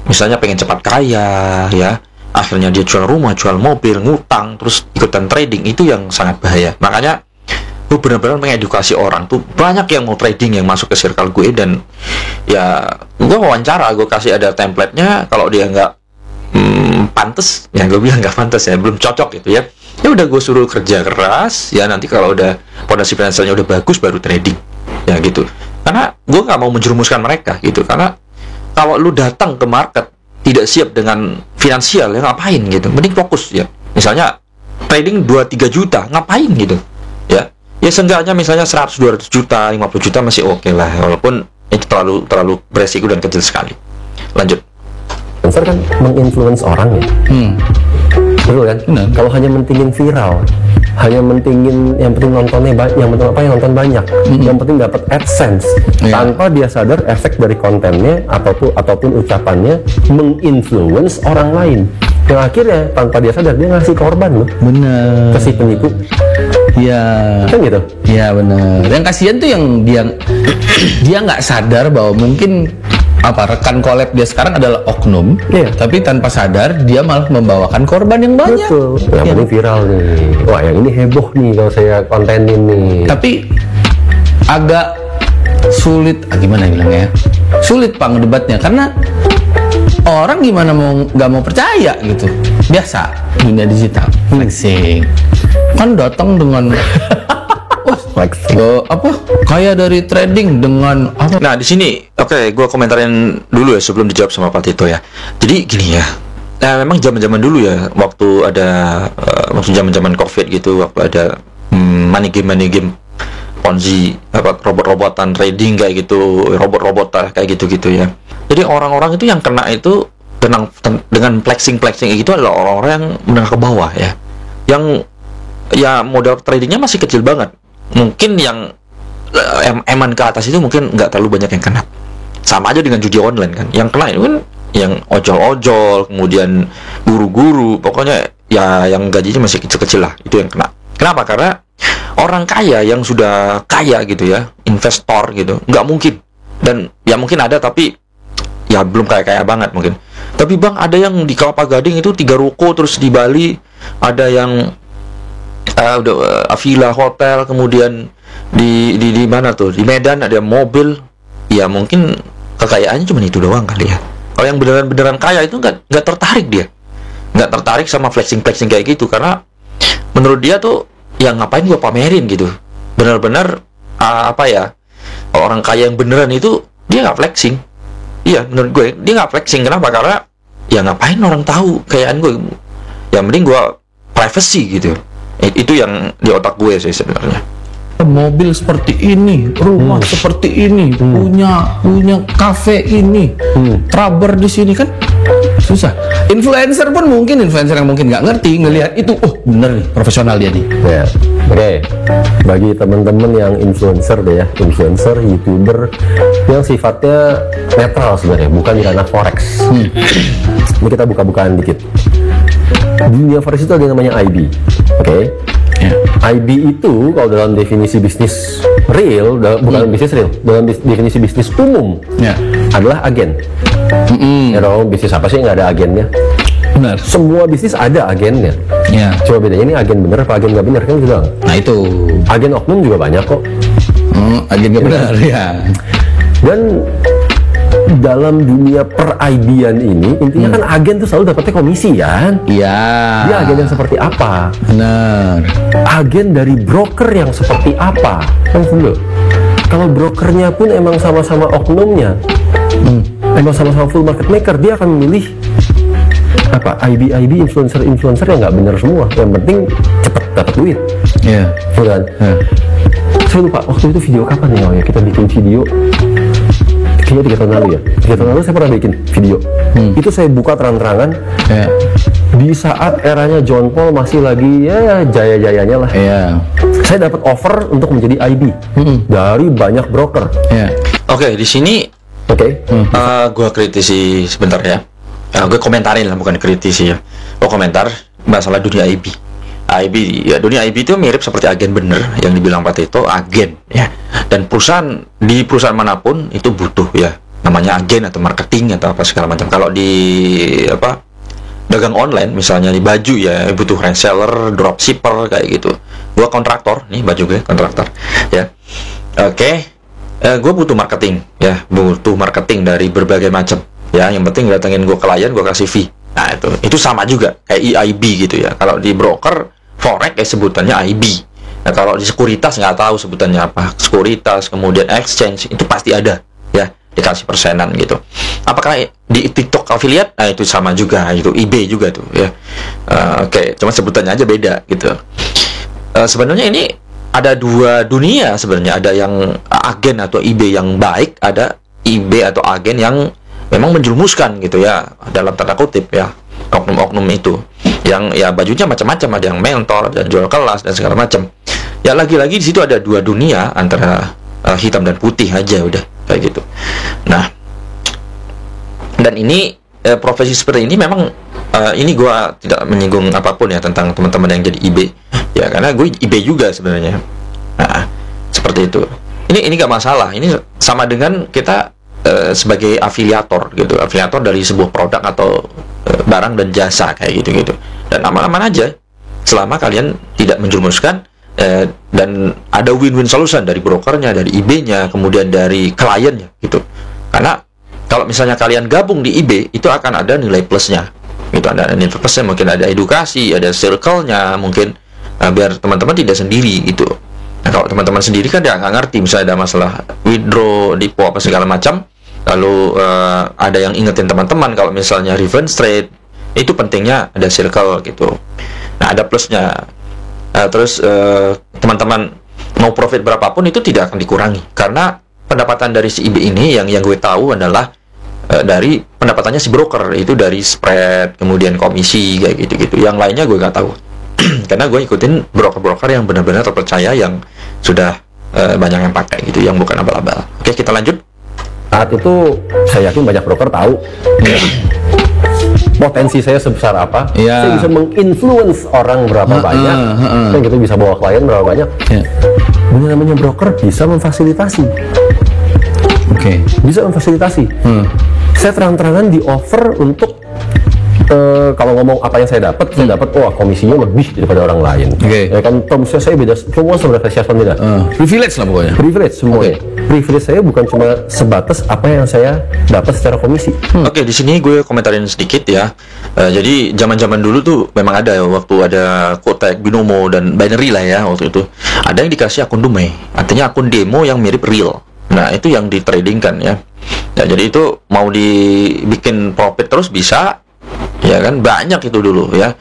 A: misalnya pengen cepat kaya ya, akhirnya dia jual rumah, jual mobil, ngutang, terus ikutan trading, itu yang sangat bahaya. Makanya gue benar-benar mengedukasi orang tuh, banyak yang mau trading yang masuk ke circle gue, dan ya gue wawancara, gue kasih ada template-nya. Kalau dia nggak pantes, ya gue bilang nggak pantes ya, belum cocok gitu ya. Ya udah gue suruh kerja keras, ya nanti kalau udah fondasi finansialnya udah bagus baru trading, ya gitu. Karena gue nggak mau menjerumuskan mereka gitu, karena kalau lu datang ke market tidak siap dengan finansial, ya ngapain gitu, mending fokus ya. Misalnya trading 2-3 juta, ngapain gitu ya. Ya seenggaknya misalnya 100-200 juta, 50 juta masih oke lah, walaupun itu terlalu beresiko dan kecil sekali. Lanjut.
C: Influencer kan menginfluence orang ya. Betul kan? Kalau hanya mentingin viral, hanya mentingin yang penting nontonnya banyak, yang penting apa, yang nonton banyak, yang penting dapat AdSense, tanpa dia sadar efek dari kontennya ataupun ucapannya menginfluence orang lain, yang akhirnya tanpa dia sadar dia ngasih korban loh.
B: Bener.
C: Ke si penipu.
B: Iya.
C: Kan gitu.
B: Iya bener. Yang kasihan tuh yang dia nggak sadar bahwa mungkin rekan collab dia sekarang adalah oknum, tapi tanpa sadar dia malah membawakan korban yang banyak.
C: Betul. Yang penting viral nih. Wah yang ini heboh nih kalau saya kontenin nih.
B: Tapi agak sulit, gimana bilangnya? Sulit Pak ngedebatnya, karena orang gimana nggak mau percaya gitu. Biasa dunia digital flexing kan datang dengan kaya dari trading dengan apa?
A: Nah di sini gue komentarin dulu ya sebelum dijawab sama Pak Tito ya. Jadi gini ya, nah memang zaman dulu ya, waktu ada waktu zaman COVID gitu, waktu ada money game Ponzi, robot-robotan trading kayak gitu, robot-robot kayak gitu ya. Jadi orang-orang itu yang kena itu dengan flexing itu adalah orang-orang yang menengah ke bawah ya, yang ya modal tradingnya masih kecil banget. Mungkin yang eman ke atas itu mungkin nggak terlalu banyak yang kena. Sama aja dengan judi online kan, yang kena itu kan yang ojol-ojol, kemudian guru-guru, pokoknya ya yang gajinya masih kecil-kecil lah, itu yang kena. Kenapa? Karena orang kaya yang sudah kaya gitu ya, investor gitu, nggak mungkin. Dan ya mungkin ada tapi ya belum kaya banget mungkin. Tapi bang, ada yang di Kelapa Gading itu 3 ruko, terus di Bali ada yang villa hotel, kemudian di mana tuh, di Medan ada mobil. Ya mungkin kekayaannya cuma itu doang kali ya. Kalau yang beneran kaya itu nggak tertarik dia, nggak tertarik sama flexing kayak gitu, karena menurut dia tuh ya ngapain gua pamerin gitu. Benar-benar kalau orang kaya yang beneran itu dia nggak flexing. Iya, menurut gue dia nggak flexing. Kenapa? Karena ya ngapain orang tahu kekayaan gue. Yang mending gue privacy gitu. Itu yang di otak gue sih sebenarnya.
B: Mobil seperti ini, rumah seperti ini, punya kafe ini, rubber di sini kan susah. Influencer pun mungkin influencer yang mungkin nggak ngerti ngelihat itu, oh bener nih profesional dia nih.
C: Ya, oke. Bagi teman-teman yang influencer deh ya, influencer, youtuber yang sifatnya netral sebenarnya, bukan di ranah forex. Ini kita buka-bukaan dikit. Di dunia forex itu ada yang namanya IB, oke? Yeah. IB itu kalau dalam definisi bisnis real, bukan bisnis real, dalam definisi bisnis umum, adalah agen. Ya dong, bisnis apa sih nggak ada agennya?
B: Benar.
C: Semua bisnis ada agennya.
B: Ya.
C: Coba bedanya ini agen bener apa agen nggak bener kan gitu.
B: Nah itu.
C: Agen oknum juga banyak kok.
B: Agen nggak benar ya.
C: Dan dalam dunia per-IB-an ini intinya kan agen tuh selalu dapetnya komisi kan?
B: Iya.
C: Dia agen yang seperti apa?
B: Benar.
C: Agen dari broker yang seperti apa? Kan dulu. Kalau brokernya pun emang sama-sama oknumnya, emang sama-sama full market maker, dia akan memilih apa? IB influencer yang nggak bener semua. Yang penting cepet dapat duit.
B: Iya.
C: Kan? Saya lupa waktu itu video kapan ya kita bikin video. Kayaknya 3 tahun lalu ya. 3 tahun lalu saya pernah bikin video. Itu saya buka terang-terangan. Di saat eranya John Paul masih lagi ya jaya-jayanya lah. Saya dapat offer untuk menjadi IB dari banyak broker.
A: Oke, di sini gue kritisi sebentar ya. Gue komentarin lah, bukan kritisi ya. Gue komentar masalah dunia IB. Dunia IB itu mirip seperti agen bener yang dibilang Pak Tito, agen ya. Dan di perusahaan manapun itu butuh ya namanya agen atau marketing atau apa segala macam. Kalau di dagang online misalnya di baju ya butuh reseller, dropshipper kayak gitu. Gua kontraktor, nih baju gue kontraktor ya. Gue butuh marketing ya, butuh marketing dari berbagai macam ya. Yang penting datengin gue klien, gue kasih fee. Nah itu sama juga kayak EIB gitu ya. Kalau di broker forex sebutannya IB. Nah kalau di sekuritas nggak tahu sebutannya apa. Sekuritas kemudian exchange itu pasti ada ya, dikasih persenan gitu. Apakah di TikTok affiliate? Nah itu sama juga, itu IB juga tuh ya. Cuma sebutannya aja beda gitu. Sebenarnya ini ada dua dunia sebenarnya. Ada yang agen atau IB yang baik, ada IB atau agen yang memang menjerumuskan gitu ya, dalam tanda kutip ya, oknum-oknum itu yang ya bajunya macam-macam, ada yang mentor dan jual kelas dan segala macam ya. Lagi-lagi di situ ada dua dunia antara hitam dan putih aja udah kayak gitu. Nah, dan ini profesi seperti ini memang ini gue tidak menyinggung apapun ya tentang teman-teman yang jadi IB ya, karena gue IB juga sebenarnya. Nah, seperti itu. Ini nggak masalah. Ini sama dengan kita sebagai afiliator gitu, afiliator dari sebuah produk atau barang dan jasa kayak gitu-gitu. Dan aman-aman aja selama kalian tidak menjerumuskan dan ada win-win solution dari brokernya, dari IB-nya, kemudian dari kliennya gitu. Karena kalau misalnya kalian gabung di IB itu akan ada nilai plusnya gitu, ada nilai plusnya, mungkin ada edukasi, ada circle-nya, mungkin biar teman-teman tidak sendiri gitu. Nah kalau teman-teman sendiri kan dia nggak ngerti, misalnya ada masalah withdraw, depo apa segala macam, lalu ada yang ingetin teman-teman kalau misalnya reverse trade, itu pentingnya ada circle gitu. Nah ada plusnya. Terus teman-teman mau profit berapapun itu tidak akan dikurangi, karena pendapatan dari si IB ini yang gue tahu adalah dari pendapatannya si broker, itu dari spread, kemudian komisi kayak gitu-gitu. Yang lainnya gue nggak tahu. Karena gue ikutin broker-broker yang benar-benar terpercaya, yang sudah banyak yang pakai gitu, yang bukan abal-abal. Oke, kita lanjut.
C: Saat itu saya yakin banyak broker tahu potensi saya sebesar apa, saya bisa menginfluence orang berapa banyak, kan gitu, bisa bawa klien berapa banyak. Benar, namanya broker bisa memfasilitasi. Bisa memfasilitasi. Saya terang-terangan di offer untuk kalau ngomong apa yang saya dapat wah komisinya lebih daripada orang lain.
B: Oke.
C: Ya kan termsnya saya beda, semua sebenarnya siapa beda.
B: Privilege lah pokoknya.
C: Privilege semua.
B: Oke.
C: Privilege saya bukan cuma sebatas apa yang saya dapat secara komisi.
A: Oke, di sini gue komentarin sedikit ya. Jadi zaman-zaman dulu tuh memang ada ya, waktu ada Kotak, Binomo dan Binary lah ya waktu itu. Ada yang dikasih akun dumai, artinya akun demo yang mirip real. Nah, itu yang ditradingkan ya. Nah, jadi itu mau dibikin profit terus bisa, ya kan, banyak itu dulu ya.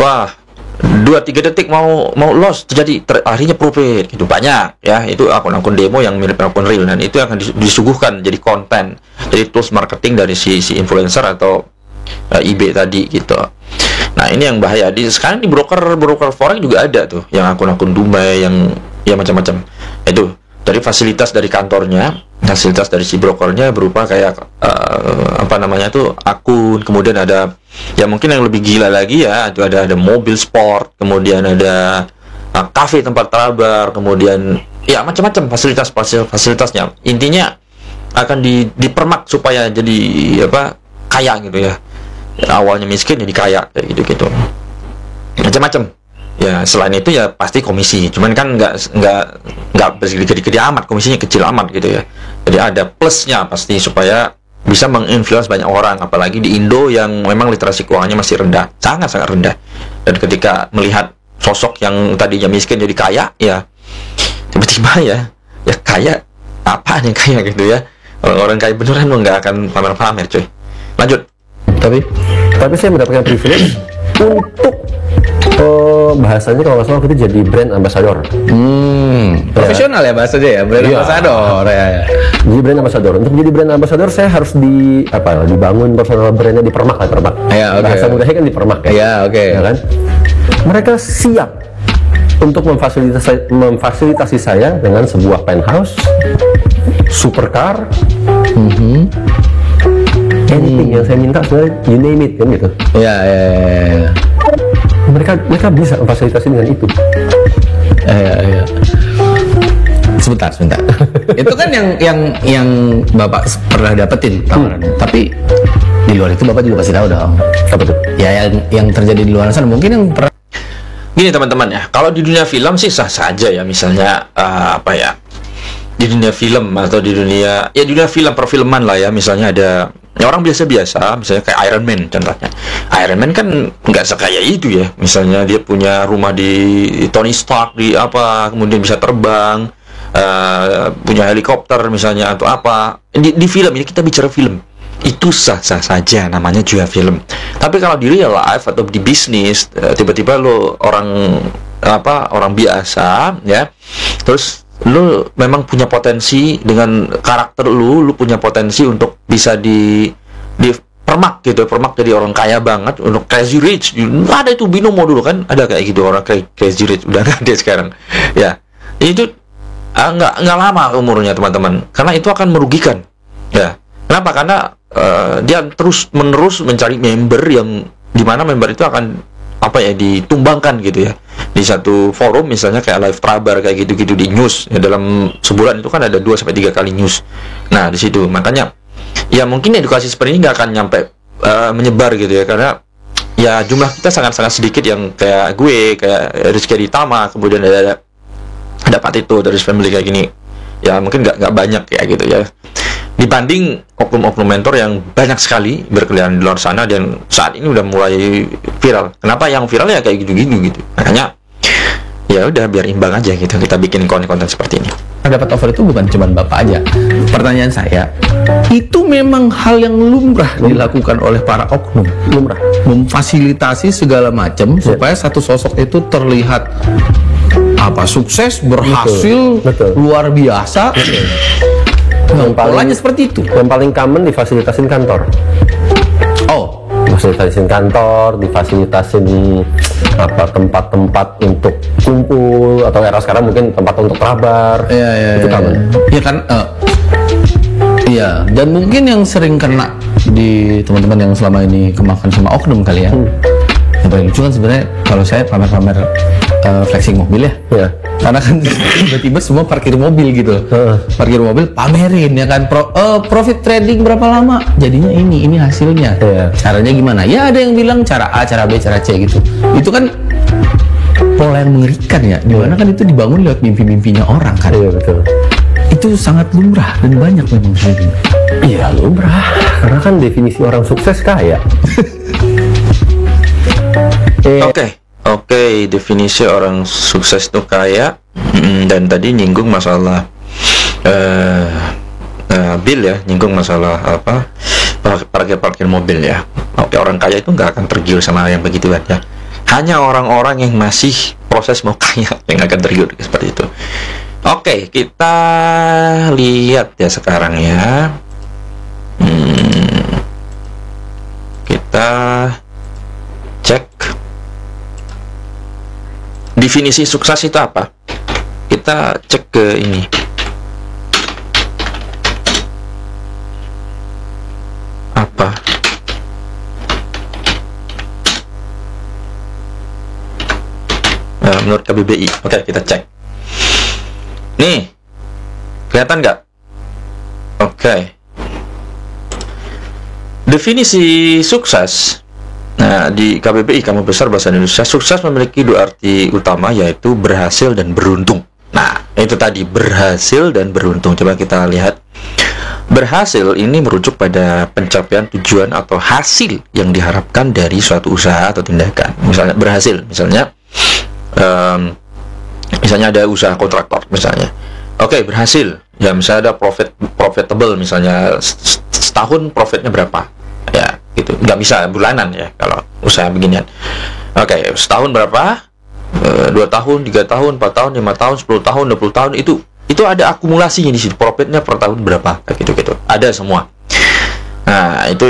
A: Wah, 2-3 detik mau loss terjadi, akhirnya profit gitu, banyak ya. Itu akun-akun demo yang mirip akun real, dan itu akan disuguhkan jadi konten, jadi tools marketing dari si influencer atau eBay tadi gitu. Nah, ini yang bahaya. Sekarang di broker forex juga ada tuh yang akun-akun dumai yang ya macam-macam. Itu dari fasilitas dari kantornya, fasilitas dari si brokernya berupa kayak apa namanya tuh akun, kemudian ada ya mungkin yang lebih gila lagi ya, itu ada mobil sport, kemudian ada kafe tempat trabar, kemudian ya macam-macam fasilitasnya. Intinya akan dipermak supaya jadi apa, kaya gitu ya. Awalnya miskin jadi kaya kayak gitu-gitu. Macam-macam. Ya, selain itu ya pasti komisi. Cuman kan nggak gede-gede amat, komisinya kecil amat gitu ya. Jadi ada plusnya pasti supaya bisa menginfluence banyak orang, apalagi di Indo yang memang literasi keuangannya masih rendah, sangat-sangat rendah. Dan ketika melihat sosok yang tadinya miskin jadi kaya, ya tiba-tiba ya kaya, apaan yang kaya gitu ya. Orang-orang kaya beneran nggak akan pamer-pamer, coy. Lanjut.
C: Tapi saya mendapatkan privilege untuk bahasanya kalau nggak salah itu jadi brand ambassador.
B: Profesional ya bahasanya ya, brand ambassador ya.
C: Jadi brand ambassador. Untuk jadi brand ambassador saya harus dibangun personal brandnya, dipermak.
B: Ya, okay.
C: Bahasa mudahnya kan dipermak ya.
B: Ya, oke. Okay.
C: Ya kan? Mereka siap untuk memfasilitasi saya dengan sebuah penthouse, supercar, anything yang saya minta sebenarnya, you name it kan gitu.
B: Ya.
C: Mereka bisa memfasilitasi dengan itu.
B: Ya. Sebentar. Itu kan yang Bapak pernah dapetin tawaran. Tapi di luar itu Bapak juga pasti tahu dong.
C: Apa tuh?
B: Ya yang terjadi di luar sana mungkin yang pernah.
A: Gini teman-teman ya, kalau di dunia film sih sah saja ya, misalnya apa ya, di dunia film atau di dunia film perfilman lah ya, misalnya ada ya orang biasa-biasa, misalnya kayak Iron Man contohnya. Iron Man kan nggak sekaya itu ya, misalnya dia punya rumah di Tony Stark di apa, kemudian bisa terbang, punya helikopter misalnya atau apa. Di film ini kita bicara film, itu sah-sah saja, namanya juga film. Tapi kalau di real life atau di bisnis, tiba-tiba lo orang biasa ya, terus lu memang punya potensi dengan karakter lu punya potensi untuk bisa dipermak gitu, permak jadi orang kaya banget, untuk crazy rich. Ada itu Binomo dulu kan, ada kayak gitu orang crazy rich, udah nggak ada sekarang. Ya, itu nggak lama umurnya teman-teman, karena itu akan merugikan. Ya, kenapa? Karena dia terus menerus mencari member yang dimana member itu akan ditumbangkan gitu ya di satu forum, misalnya kayak live trabar kayak gitu-gitu di news ya, dalam sebulan itu kan ada 2-3 kali news. Nah di situ makanya ya mungkin edukasi seperti ini nggak akan nyampe menyebar gitu ya, karena ya jumlah kita sangat-sangat sedikit yang kayak gue, kayak Rizky Aditama, kemudian ada Pak Tito dari family kayak gini ya, mungkin nggak banyak kayak gitu ya, dibanding oknum-oknum mentor yang banyak sekali berkeliaran di luar sana dan saat ini udah mulai viral. Kenapa yang viral ya kayak gitu. Makanya ya udah biar imbang aja gitu, kita bikin konten seperti ini.
B: Dapat offer itu bukan cuma Bapak aja. Pertanyaan saya, itu memang hal yang lumrah dilakukan oleh para oknum. Lumrah memfasilitasi segala macam supaya satu sosok itu terlihat sukses, berhasil,
C: betul.
B: Luar biasa.
C: Yang
B: polanya seperti itu.
C: Yang paling common difasilitasin kantor. Difasilitasin kantor, difasilitasin tempat-tempat untuk kumpul, atau era sekarang mungkin tempat untuk trabar. Itu common.
B: Iya kan? Iya. Dan mungkin yang sering kena di teman-teman yang selama ini kemakan sama oknum kali ya. Yang paling lucu kan sebenarnya kalau saya pamer-pamer flexing mobil ya.
C: Ya.
B: Karena kan tiba-tiba semua parkir mobil gitu. Parkir mobil pamerin ya kan, profit trading berapa lama, jadinya ini hasilnya. Caranya gimana? Ya ada yang bilang cara A, cara B, cara C gitu. Itu kan pola yang mengerikan ya, dimana kan itu dibangun lewat mimpi-mimpinya orang kan.
C: Iya betul.
B: Itu sangat lumrah dan banyak memang seperti ini.
C: Iya lumrah, karena kan definisi orang sukses kaya.
A: Oke, definisi orang sukses itu kaya. Dan tadi nyinggung masalah Bill ya, nyinggung masalah apa, parkir mobil ya. Oke, orang kaya itu nggak akan tergiur sama yang begituan ya. Hanya orang-orang yang masih proses mau kaya yang akan tergiur seperti itu. Oke, kita lihat ya sekarang ya. Kita cek definisi sukses itu apa. Kita cek ke ini. Apa? Menurut KBBI. Oke, kita cek. Nih, kelihatan nggak? Oke. Definisi sukses. Nah, di KBBI, Kamus Besar Bahasa Indonesia, sukses memiliki dua arti utama, yaitu berhasil dan beruntung. Nah, itu tadi, berhasil dan beruntung. Coba kita lihat. Berhasil ini merujuk pada pencapaian tujuan atau hasil yang diharapkan dari suatu usaha atau tindakan. Misalnya berhasil, misalnya ada usaha kontraktor misalnya. Oke, berhasil. Ya, misalnya ada profitable misalnya, setahun profitnya berapa? Ya, gitu. Nggak bisa bulanan ya kalau usaha beginian. Oke, setahun berapa? 2 tahun, 3 tahun, 4 tahun, 5 tahun, 10 tahun, 20 tahun, itu ada akumulasinya di situ. Profitnya per tahun berapa? Kayak gitu. Ada semua. Nah, itu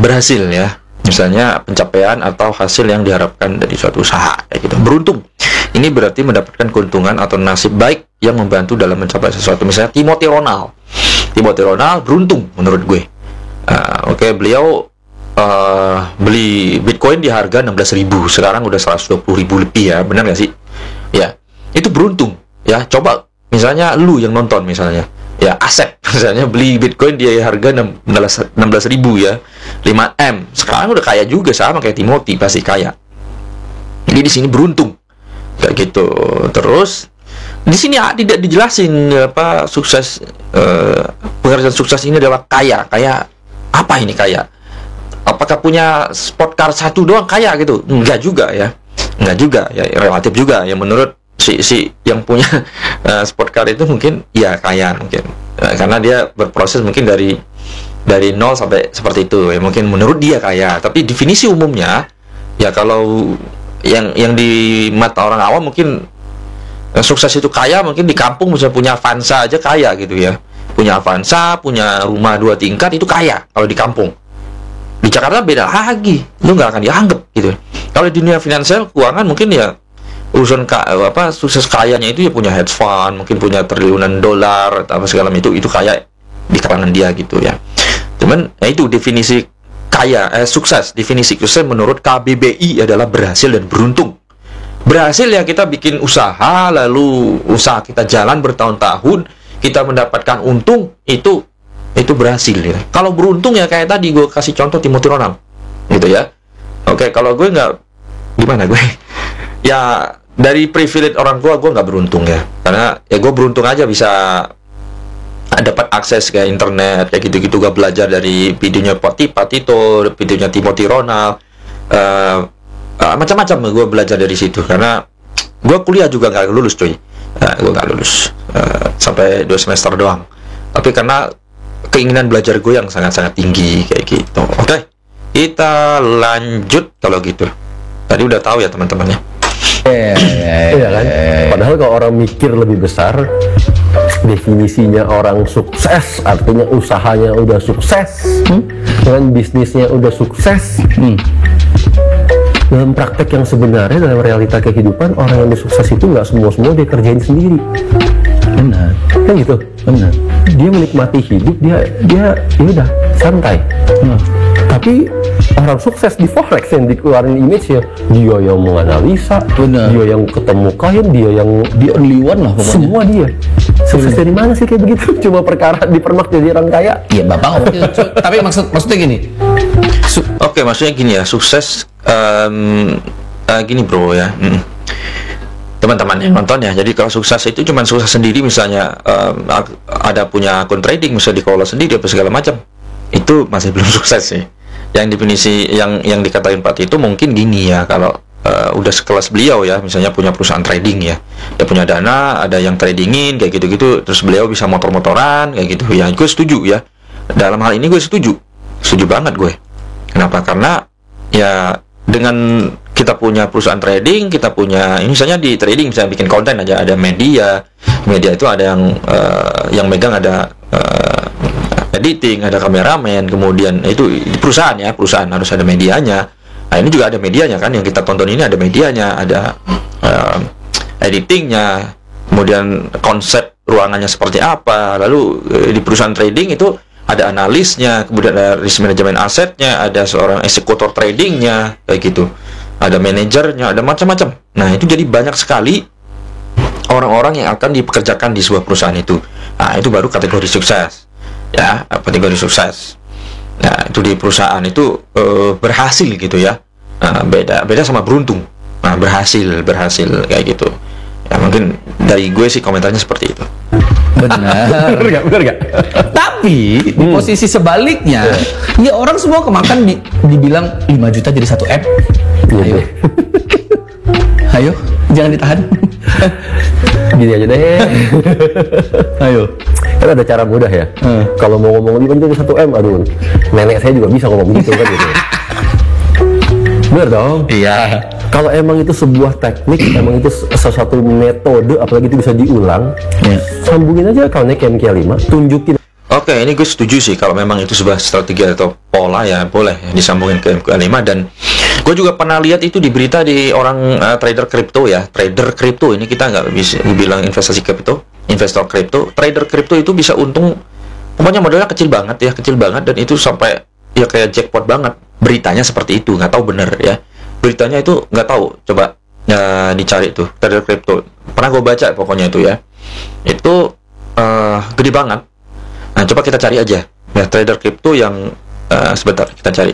A: berhasil ya. Misalnya pencapaian atau hasil yang diharapkan dari suatu usaha kayak gitu. Beruntung. Ini berarti mendapatkan keuntungan atau nasib baik yang membantu dalam mencapai sesuatu. Misalnya Timothy Ronald beruntung menurut gue. Oke, beliau beli Bitcoin di harga 16.000, sekarang udah 120.000 lebih ya, benar nggak sih? Ya, itu beruntung. Ya, coba misalnya lu yang nonton misalnya, ya Asep misalnya beli Bitcoin di harga 16.000 ya, 5M, sekarang udah kaya juga sama kayak Timothy, pasti kaya. Jadi di sini beruntung kayak gitu. Terus di sini tidak dijelasin apa sukses, pengertian sukses ini adalah kaya apa ini kaya? Apakah punya sport car satu doang kaya gitu? Enggak juga ya, relatif juga ya. Menurut si yang punya sport car itu mungkin ya kaya mungkin, karena dia berproses mungkin dari nol sampai seperti itu ya, mungkin menurut dia kaya. Tapi definisi umumnya ya, kalau yang di mata orang awam mungkin sukses itu kaya, mungkin di kampung bisa punya Avanza aja kaya gitu ya, punya Avanza, punya rumah 2 tingkat, itu kaya kalau di kampung. Di Jakarta beda lagi, lu nggak akan dianggap gitu. Kalau di dunia finansial keuangan mungkin ya urusan sukses kayanya itu ya punya hedge fund, mungkin punya triliunan dolar apa segala macam, itu kaya di kalangan dia gitu ya. Cuman ya itu definisi kaya, sukses. Definisi sukses menurut KBBI adalah berhasil dan beruntung. Berhasil ya kita bikin usaha, lalu usaha kita jalan bertahun-tahun, kita mendapatkan untung, itu berhasil ya. Kalau beruntung ya kayak tadi gue kasih contoh Timothy Ronald gitu ya. Oke, kalau gue nggak, gimana gue ya dari privilege orang tua, gue nggak beruntung ya, karena ya gue beruntung aja bisa dapat akses ke internet kayak gitu-gitu. Gue belajar dari videonya Patito, videonya Timothy Ronald, macam-macam gue belajar dari situ. Karena gue kuliah juga nggak lulus cuy, gue nggak lulus sampai 2 semester doang. Tapi karena keinginan belajar gue yang sangat-sangat tinggi kayak gitu. Oke, kita lanjut kalau gitu. Tadi udah tahu ya teman-temannya.
C: Iya kan? Padahal kalau orang mikir lebih besar, definisinya orang sukses artinya usahanya udah sukses, dengan bisnisnya udah sukses. Dalam praktek yang sebenarnya, dalam realita kehidupan, orang yang udah sukses itu nggak semua dia kerjain sendiri.
B: Benar,
C: kan gitu.
B: benar.
C: Dia menikmati hidup, dia udah santai. Tapi orang sukses di forex yang dikeluarin image-nya, dia yang menganalisa,
B: Benar.
C: dia yang ketemu klien, dia yang
B: Dia only one lah pokoknya.
C: semua dia. Sukses dari mana sih kayak begitu? Cuma perkara dipermak jadi orang kaya?
B: Iya bapak ngomong gitu. Tapi maksudnya gini.
A: Oke, maksudnya gini ya, sukses gini bro ya. Teman-teman yang nonton ya, jadi kalau sukses itu cuma sukses sendiri, misalnya ada punya akun trading, misalnya dikelola sendiri apa segala macam, itu masih belum sukses sih. Yang definisi yang dikatain Pak itu mungkin gini ya, kalau udah sekelas beliau ya, misalnya punya perusahaan trading ya, dia punya dana, ada yang tradingin kayak gitu-gitu, terus beliau bisa motor-motoran kayak gitu ya, gue setuju ya. Dalam hal ini gue setuju banget gue. Kenapa? Karena ya dengan kita punya perusahaan trading, kita punya ini, misalnya di trading misalnya bikin konten aja, ada media itu ada yang megang, ada editing, ada kameramen, kemudian itu di perusahaan ya, perusahaan harus ada medianya. Nah ini juga ada medianya kan, yang kita tonton ini ada medianya, ada editingnya, kemudian konsep ruangannya seperti apa, lalu di perusahaan trading itu ada analisnya, kemudian ada risk manajemen asetnya, ada seorang eksekutor tradingnya kayak gitu, ada manajernya, ada macam-macam. Nah itu jadi banyak sekali orang-orang yang akan dipekerjakan di sebuah perusahaan itu. Nah itu baru kategori sukses ya, kategori sukses. Nah itu di perusahaan itu berhasil gitu ya. Nah, beda sama beruntung. Nah berhasil kayak gitu ya. Mungkin dari gue sih komentarnya seperti itu.
B: Benar.
C: Bener gak?
B: Tapi di posisi sebaliknya, ya orang semua kemakan dibilang 5 juta jadi 1 M. Ayo. Ayo, jangan ditahan.
C: Gini aja deh.
B: Ayo.
C: Kan ada cara mudah ya. Kalau mau ngomong 5 juta jadi 1 M, aduh, nenek saya juga bisa ngomong gitu kan gitu. Bener dong?
B: Iya.
C: Kalau emang itu sebuah teknik, emang itu sesuatu metode, apalagi itu bisa diulang, sambungin aja akunnya KMK5, tunjukin.
A: Oke, ini gue setuju sih kalau memang itu sebuah strategi atau pola ya, boleh ya, disambungin ke MQ5. Dan gue juga pernah lihat itu di berita di orang trader kripto ya, trader kripto ini, kita nggak bisa bilang investasi kripto, investor kripto, trader kripto itu bisa untung, pokoknya modalnya kecil banget dan itu sampai ya kayak jackpot banget. Beritanya seperti itu, nggak tahu bener ya. Beritanya itu nggak tahu, coba dicari tuh trader kripto. Pernah gue baca pokoknya itu ya, itu gede banget. Nah coba kita cari aja ya trader kripto yang sebentar kita cari.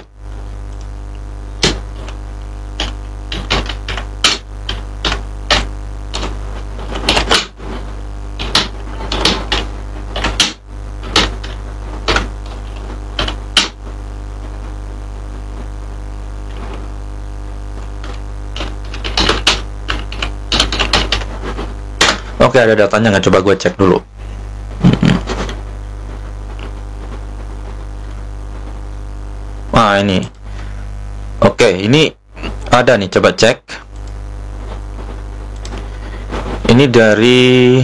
A: Oke, ada datanya nggak? Coba gue cek dulu. Ini. Oke, ini ada nih, coba cek. Ini dari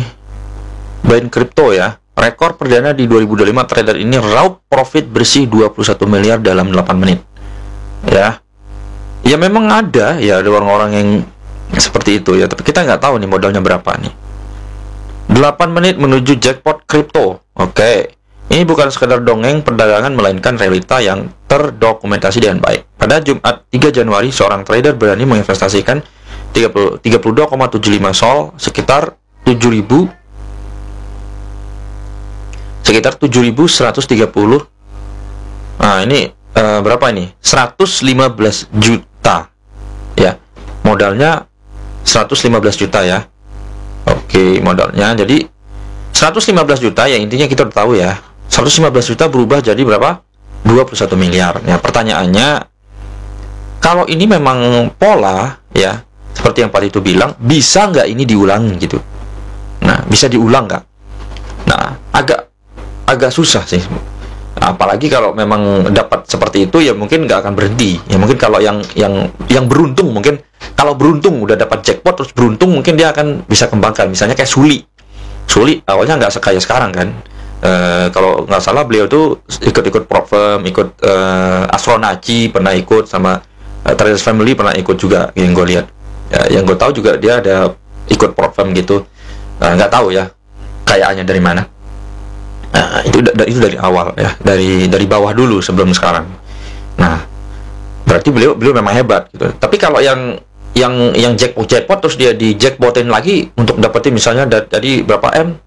A: Bain Crypto ya. Rekor perdana di 2025, trader ini raup profit bersih 21 miliar dalam 8 menit. Ya. Ya memang ada ya, ada orang-orang yang seperti itu ya, tapi kita nggak tahu nih modalnya berapa nih. 8 menit menuju jackpot kripto. Oke. Ini bukan sekadar dongeng perdagangan, melainkan realita yang terdokumentasi dengan baik. Pada Jumat 3 Januari, seorang trader berani menginvestasikan 32,75 sol, sekitar 7.130. Nah, ini berapa ini? 115 juta. Ya. Modalnya 115 juta ya. Oke, modalnya jadi 115 juta ya, intinya kita udah tahu ya. 115 juta berubah jadi berapa? 21 miliar. Ya, pertanyaannya, kalau ini memang pola ya, seperti yang Pak itu bilang, bisa nggak ini diulang gitu? Nah, bisa diulang nggak? Nah, agak susah sih. Apalagi kalau memang dapat seperti itu ya mungkin nggak akan berhenti. Ya mungkin kalau yang beruntung, mungkin kalau beruntung udah dapat jackpot terus beruntung, mungkin dia akan bisa kembangkan. Misalnya kayak Suli awalnya nggak sekaya sekarang kan. Kalau nggak salah beliau tuh ikut prop firm, ikut Astronaci pernah ikut, sama Traders Family pernah ikut juga yang gue lihat. Yang gue tahu juga dia ada ikut prop firm gitu. Nggak tahu ya kayaannya dari mana. Itu dari awal ya, dari bawah dulu sebelum sekarang. Nah, berarti beliau memang hebat gitu. Tapi kalau yang jackpot terus dia di jackpotin lagi untuk dapetin misalnya dari berapa M?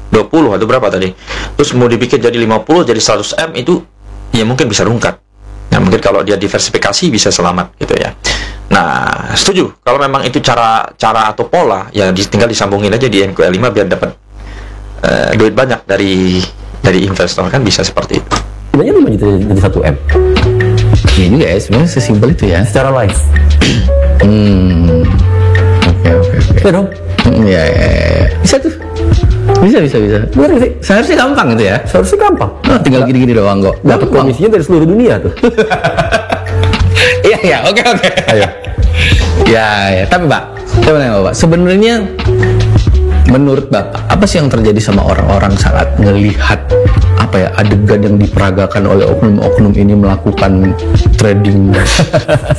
A: 20 atau berapa tadi? Terus mau dibikin jadi 50 jadi 100 M, itu ya mungkin bisa rungkat. Nah, mungkin kalau dia diversifikasi bisa selamat gitu ya. Nah, setuju. Kalau memang itu cara atau pola, ya tinggal disambungin aja di NQL5 biar dapat duit banyak dari investor, kan bisa seperti itu.
C: Gimana 5 juta jadi 1 M?
B: Iya juga ya, sebenarnya sesimpel itu ya.
C: Secara live.
B: Oke.
C: Ya dong.
B: Iya. Bisa tuh. Bisa.
C: Bener sih.
B: Seharusnya gampang itu ya.
C: Seharusnya gampang.
B: Tinggal gini-gini doang kok.
C: Dapat komisinya dari seluruh dunia tuh.
B: Iya, oke.
C: Ayo.
B: Ya. Tapi Pak, saya mau nanya Bapak, sebenarnya menurut Bapak, apa sih yang terjadi sama orang-orang saat ngelihat adegan yang diperagakan oleh oknum-oknum ini melakukan trading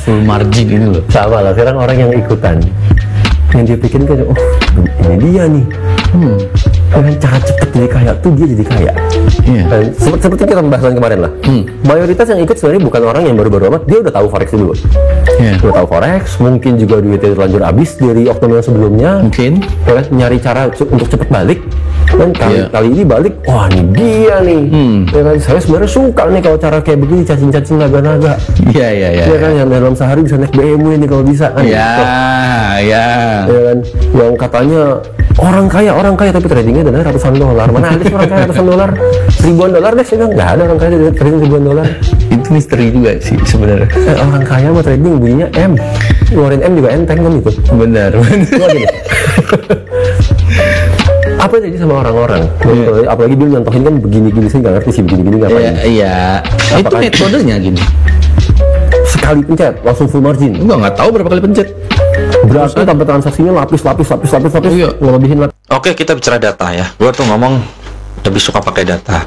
B: full margin ini loh?
C: Sama lah, sekarang orang yang ikutan, yang dia pikirin kan, oh ini dia nih, dengan cara cepet jadi kaya tuh dia jadi kaya.
B: Iya.
C: Dan seperti kita pembahasan kemarin lah, mayoritas yang ikut sebenarnya bukan orang yang baru-baru amat, dia udah tahu forex dulu.
B: Iya.
C: Udah tahu forex, mungkin juga duitnya terlanjur habis dari oknum yang sebelumnya.
B: Mungkin.
C: Ya kan, nyari cara untuk cepet balik. Dan kali ini balik, wah ini dia nih. Ya kan, saya sebenarnya suka nih kalau cara kayak begini, cacing-cacing naga-naga.
B: Iya.
C: Ya kan, yang dalam sehari bisa naik BMW nih kalau bisa kan.
B: Iya.
C: Ya kan, yang katanya orang kaya tapi tradingnya dan ratusan dolar. Mana ada sih orang kaya ratusan dolar? Ribuan dolar deh, saya bilang nggak ada orang kaya trading ribuan dolar.
B: Itu misteri juga sih sebenarnya.
C: Orang kaya mah trading bunyinya M, ngeluarin M juga enteng kan itu.
B: Benar.
C: Apa yang terjadi sama orang-orang? Apalagi dulu nyontohin kan begini-gini, saya nggak ngerti sih begini-gini ngapain.
B: Iya. Itu metodenya gini.
C: Sekali pencet langsung full margin.
B: Nggak tahu berapa kali pencet.
C: Berarti tambah transaksinya lapis,
B: Iya.
C: ngelebihin lapis.
A: Oke, kita bicara data ya. Gua tuh ngomong lebih suka pakai data.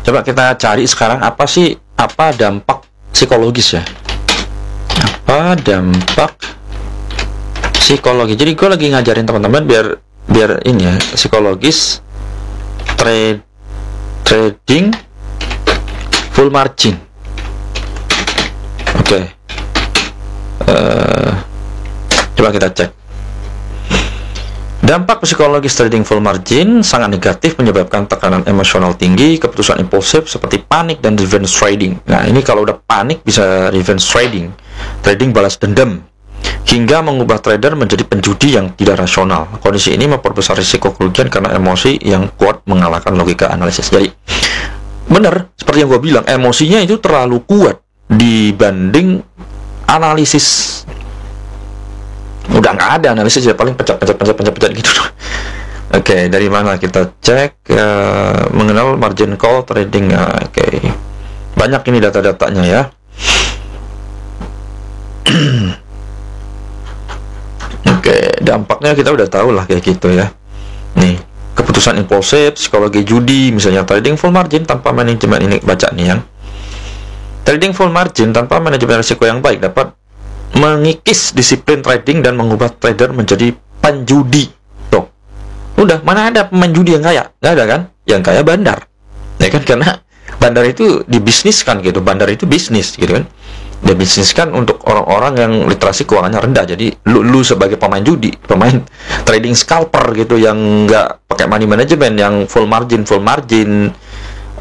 A: Coba kita cari sekarang apa dampak psikologis ya? Apa dampak psikologi? Jadi gue lagi ngajarin teman-teman biar ini ya, psikologis trading full margin. Oke. Coba kita cek. Dampak psikologis trading full margin sangat negatif, menyebabkan tekanan emosional tinggi, keputusan impulsif seperti panik dan revenge trading. Nah, ini kalau udah panik bisa revenge trading balas dendam, hingga mengubah trader menjadi penjudi yang tidak rasional. Kondisi ini memperbesar risiko kerugian karena emosi yang kuat mengalahkan logika analisis. Jadi, benar, seperti yang gue bilang, emosinya itu terlalu kuat dibanding analisis. Udah nggak ada analisis, ya paling pencet gitu. Oke, dari mana kita cek mengenal margin call trading? Oke, banyak ini data-datanya ya. Oke, dampaknya kita udah tahu lah kayak gitu ya. Nih, keputusan impulsif, psikologi judi, misalnya trading full margin tanpa manajemen, ini baca nih yang trading full margin tanpa manajemen risiko yang baik dapat mengikis disiplin trading dan mengubah trader menjadi penjudi. Tuh, udah, mana ada pemain judi yang kaya? Nggak ada kan? Yang kaya bandar, ya kan? Karena bandar itu dibisniskan gitu, bandar itu bisnis gitu kan, dibisniskan untuk orang-orang yang literasi keuangannya rendah. Jadi lu sebagai pemain judi, pemain trading scalper gitu, yang nggak pakai money management, yang full margin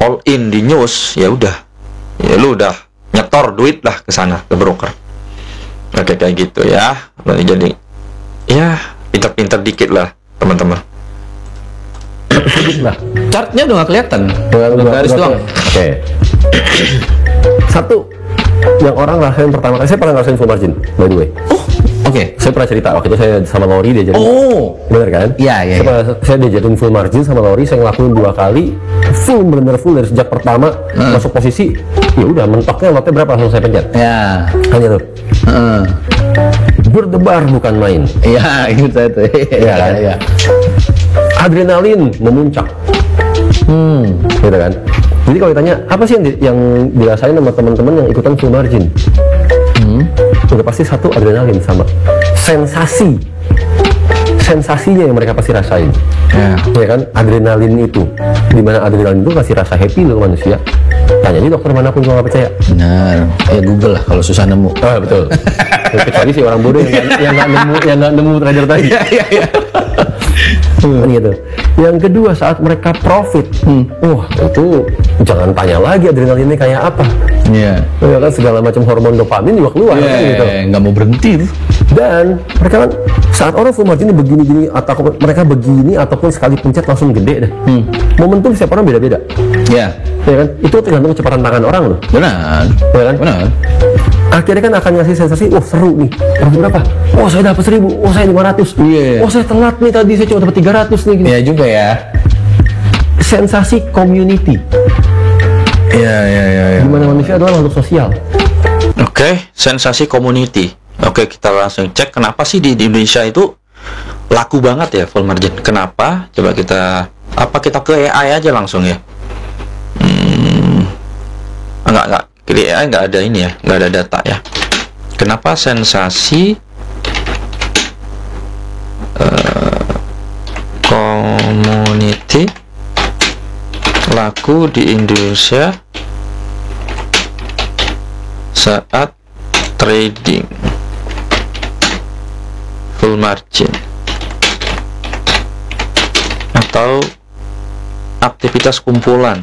A: all in di news, ya udah, ya lu udah nyetor duit lah ke sana, ke broker. Oke, kayak gitu ya. Jadi ya pintar-pintar dikit lah teman-teman.
C: Lah,
B: Chartnya udah nggak kelihatan.
C: garis doang. Oke. Satu yang orang rasain pertama kali, saya pernah ngerasain full margin by the way.
B: Oke.
C: Saya pernah cerita waktu itu saya sama Lori diajarin. Bener kan?
B: Iya.
C: Saya diajarin full margin sama Lori, saya ngelakuin 2 kali bener-bener full dari sejak pertama masuk posisi. Ya udah, mentoknya lotnya berapa langsung saya pencet.
B: Ya.
C: Hanya tuh. Berdebar bukan main.
B: Iya, itu itu.
C: Iya kan?
B: Iya.
C: Adrenalin memuncak. Gitu kan? Jadi kalau ditanya apa sih yang dirasain sama teman-teman yang ikutan full margin? Udah pasti satu, adrenalin, sama sensasinya yang mereka pasti rasain. Ya kan, adrenalin itu, dimana adrenalin itu kasih rasa happy loh manusia. Tanya di dokter manapun kalau nggak percaya.
B: Benar. Ya Google lah kalau susah nemu.
C: Ah, betul. Kecuali sih orang bodoh yang nggak nemu trader tadi.
B: Iya.
C: Kan gitu. Yang kedua, saat mereka profit, wah itu jangan tanya lagi adrenalinnya kayak apa.
B: Iya.
C: Ya kan segala macam hormon dopamin juga keluar kan gitu.
B: Nggak mau berhenti tuh.
C: Dan mereka kan saat orang full margin begini-gini atau mereka begini ataupun sekali pencet langsung gede deh. Momentum setiap orang beda-beda.
B: Iya.
C: Ya kan? Itu tergantung kecepatan tangan orang loh.
B: Benar.
C: Ya kan?
B: Benar.
C: Akhirnya kan akan ngasih sensasi, oh seru nih, dapat berapa? Oh saya dapat 1.000, oh saya 500,
B: Iya.
C: oh saya telat nih tadi, saya cuma dapat 300 nih. Gitu.
B: Iya juga ya.
C: Sensasi community.
B: Iya.
C: Dimana manusia adalah makhluk sosial.
A: Oke, sensasi community. Oke, kita langsung cek kenapa sih di Indonesia itu laku banget ya full margin. Kenapa? Coba kita ke AI aja langsung ya. Enggak. Di AI nggak ada ini ya, nggak ada data ya. Kenapa sensasi community laku di Indonesia saat trading full margin atau aktivitas kumpulan?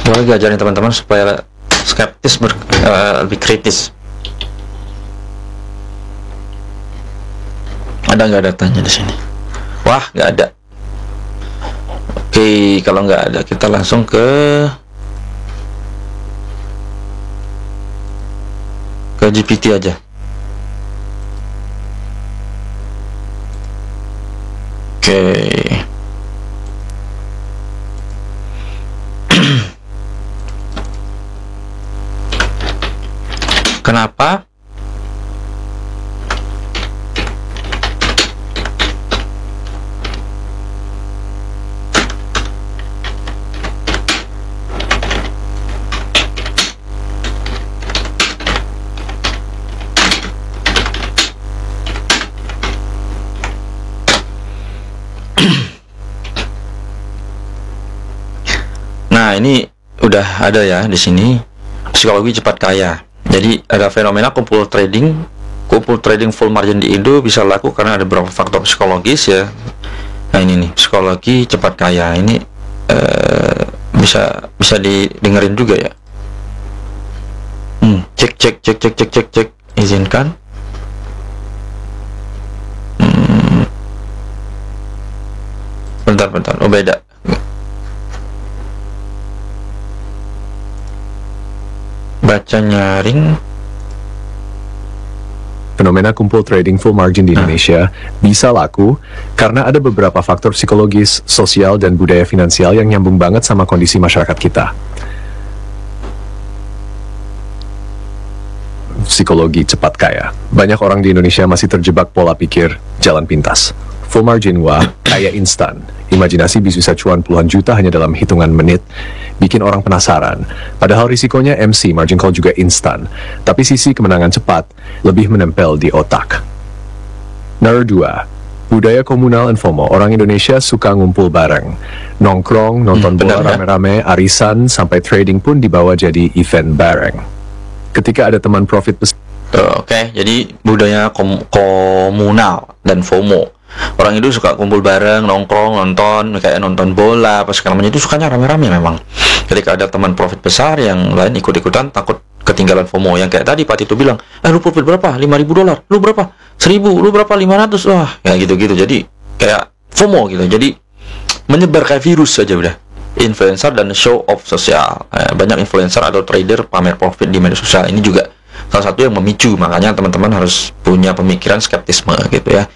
A: Boleh diajarin teman-teman supaya skeptis lebih kritis. Ada nggak datanya di sini? Wah, nggak ada. Oke, kalau nggak ada kita langsung ke GPT aja. Oke. Kenapa Nah, ini udah ada ya di sini psikologi cepat kaya. Jadi ada fenomena kumpul trading full margin di Indo bisa laku karena ada beberapa faktor psikologis ya. Nah ini nih psikologi cepat kaya ini bisa didengerin juga ya. Cek izinkan. Bentar. Oh beda. Baca nyaring.
D: Fenomena kumpul trading full margin di Indonesia bisa laku karena ada beberapa faktor psikologis, sosial, dan budaya finansial yang nyambung banget sama kondisi masyarakat kita. Psikologi cepat kaya. Banyak orang di Indonesia masih terjebak pola pikir jalan pintas. Full margin, wah, kaya instan. Imajinasi bisa cuan puluhan juta hanya dalam hitungan menit. Bikin orang penasaran. Padahal risikonya MC, margin call juga instan. Tapi sisi kemenangan cepat lebih menempel di otak. Nomor 2. Budaya komunal dan FOMO. Orang Indonesia suka ngumpul bareng. Nongkrong, nonton bola rame-rame, arisan, sampai trading pun dibawa jadi event bareng. Ketika ada teman profit besar.
A: Oke, jadi budaya komunal dan FOMO. Orang itu suka kumpul bareng, nongkrong, nonton, kayak nonton bola, apa segala macam itu sukanya rame-rame memang. Ketika ada teman profit besar, yang lain ikut-ikutan, takut ketinggalan FOMO. Yang kayak tadi Pak Tito bilang, lu profit berapa? $5.000, lu berapa? 1.000, lu berapa? 500, wah, kayak gitu-gitu. Jadi kayak FOMO gitu. Jadi menyebar kayak virus saja udah. Influencer dan show off sosial. Banyak influencer atau trader pamer profit di media sosial. Ini juga salah satu yang memicu. Makanya teman-teman harus punya pemikiran skeptisme gitu ya.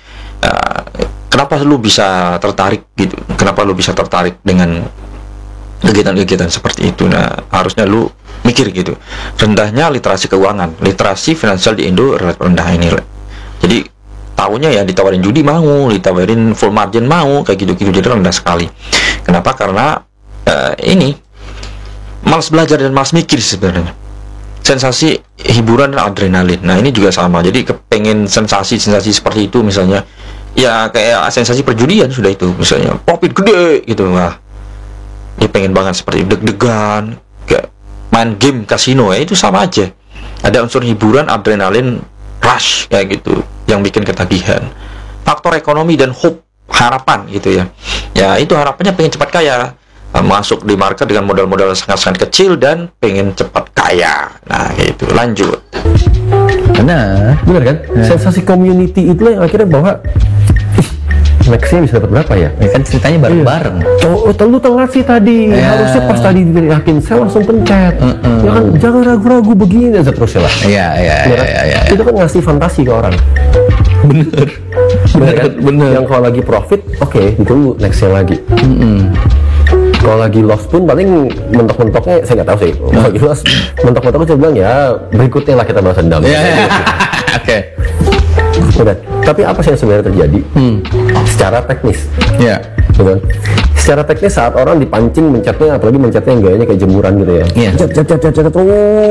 A: Kenapa lu bisa tertarik gitu? Kenapa lu bisa tertarik dengan kegiatan-kegiatan seperti itu? Nah, harusnya lu mikir gitu. Rendahnya literasi keuangan, literasi finansial di Indo relatif rendah ini. Jadi tahunya ya ditawarin judi mau, ditawarin full margin mau, kayak gitu-gitu, jadi rendah sekali. Kenapa? Karena ini malas belajar dan malas mikir sebenarnya. Sensasi hiburan dan adrenalin. Nah, ini juga sama. Jadi kepengen sensasi seperti itu misalnya. ya kayak sensasi perjudian sudah itu, misalnya profit gede gitu, wah dia pengen banget seperti deg-degan kayak main game kasino, ya itu sama aja, ada unsur hiburan, adrenalin rush kayak gitu yang bikin ketagihan. Faktor ekonomi dan hope, harapan gitu ya, ya itu harapannya pengen cepat kaya, masuk di market dengan modal-modal sangat-sangat kecil dan pengen cepat kaya. Nah gitu, lanjut.
C: Benar kan? Sensasi community itulah yang akhirnya bahwa nextnya bisa dapat berapa ya?
B: Ya kan ceritanya bareng-bareng.
C: Oh, lu telat sih tadi. Harusnya pas tadi yakin saya langsung pencet. Ya kan, jangan ragu-ragu begini dan seterusnya lah.
B: Iya.
C: Itu kan ngasih fantasi ke orang. Bener kan? Yang kalau lagi profit, oke, ditunggu nextnya lagi. Kalau lagi loss pun paling mentok-mentoknya saya nggak tahu sih. Kalau lagi loss, mentok-mentoknya saya bilang ya berikutnya lah kita balas dendam.
B: Oke.
C: Udah. Tapi apa sih yang sebenarnya terjadi? Secara teknis.
B: Iya.
C: Betul. Secara teknis saat orang dipancing mencetnya, apalagi mencetnya yang gayanya kayak jemuran gitu ya.
B: Iya.
C: Cet terus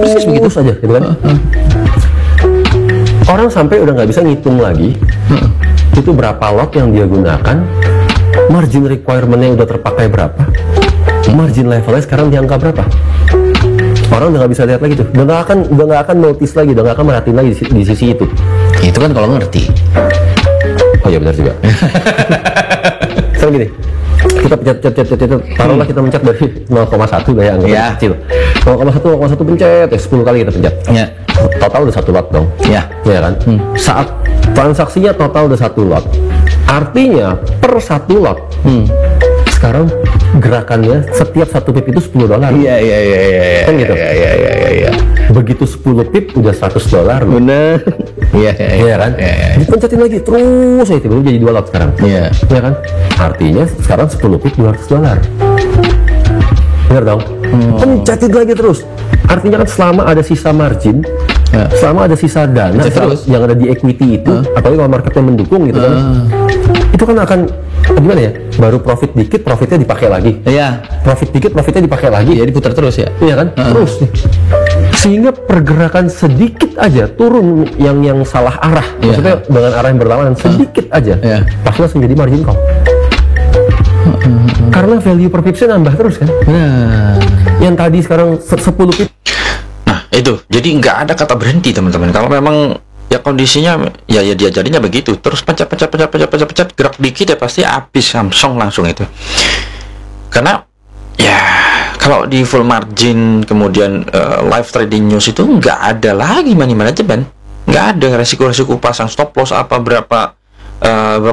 C: persis begitu saja, gitu kan? Orang sampai udah nggak bisa ngitung lagi itu berapa lot yang dia gunakan, margin requirement-nya udah terpakai berapa, margin levelnya sekarang di angka berapa. Orang udah nggak bisa lihat lagi tuh, udah nggak akan notice lagi, udah nggak akan merhatiin lagi di sisi itu.
B: Itu kan kalau ngerti.
C: Oh iya benar juga. Sekarang gini, kita pencet, taruhlah kita mencet dari 0,1 lah ya, anggap kecil. 0,1 pencet, 10 kali kita pencet.
B: Iya.
C: Total udah 1 lot dong.
B: Iya.
C: Iya kan? Saat transaksinya total udah 1 lot, artinya per 1 lot, sekarang gerakannya setiap 1 pip itu $10.
B: Iya.
C: Kan gitu?
B: Iya.
C: Begitu 10 pip udah $100.
B: Bener. Iya
C: kan? Dipencetin lagi terus ya, itu baru jadi 2 lot sekarang.
B: Iya.
C: Iya kan? Artinya sekarang 10 pip $200. Bener dong? Pencetin lagi terus. Artinya kan selama ada sisa margin, selama ada sisa dana yang ada di equity itu, apalagi kalau marketnya mendukung gitu kan, itu kan akan gimana ya? Baru profit dikit, profitnya dipakai lagi.
B: Iya.
C: Profit dikit, profitnya dipakai lagi.
B: Iya, diputar terus ya.
C: Iya kan? Terus nih. Sehingga pergerakan sedikit aja turun yang salah arah, maksudnya dengan arah yang berlawanan sedikit aja, pasti langsung jadi margin call. Karena value per pipsnya nambah terus kan. Yang tadi sekarang 10 pip.
A: Nah itu, jadi nggak ada kata berhenti teman-teman. Kalau memang ya kondisinya ya dia jadinya begitu, terus pencet, gerak dikit ya pasti habis Samsung langsung itu. Karena ya kalau di full margin kemudian live trading news itu nggak ada lagi money management, nggak ada resiko-resiko pasang stop loss apa berapa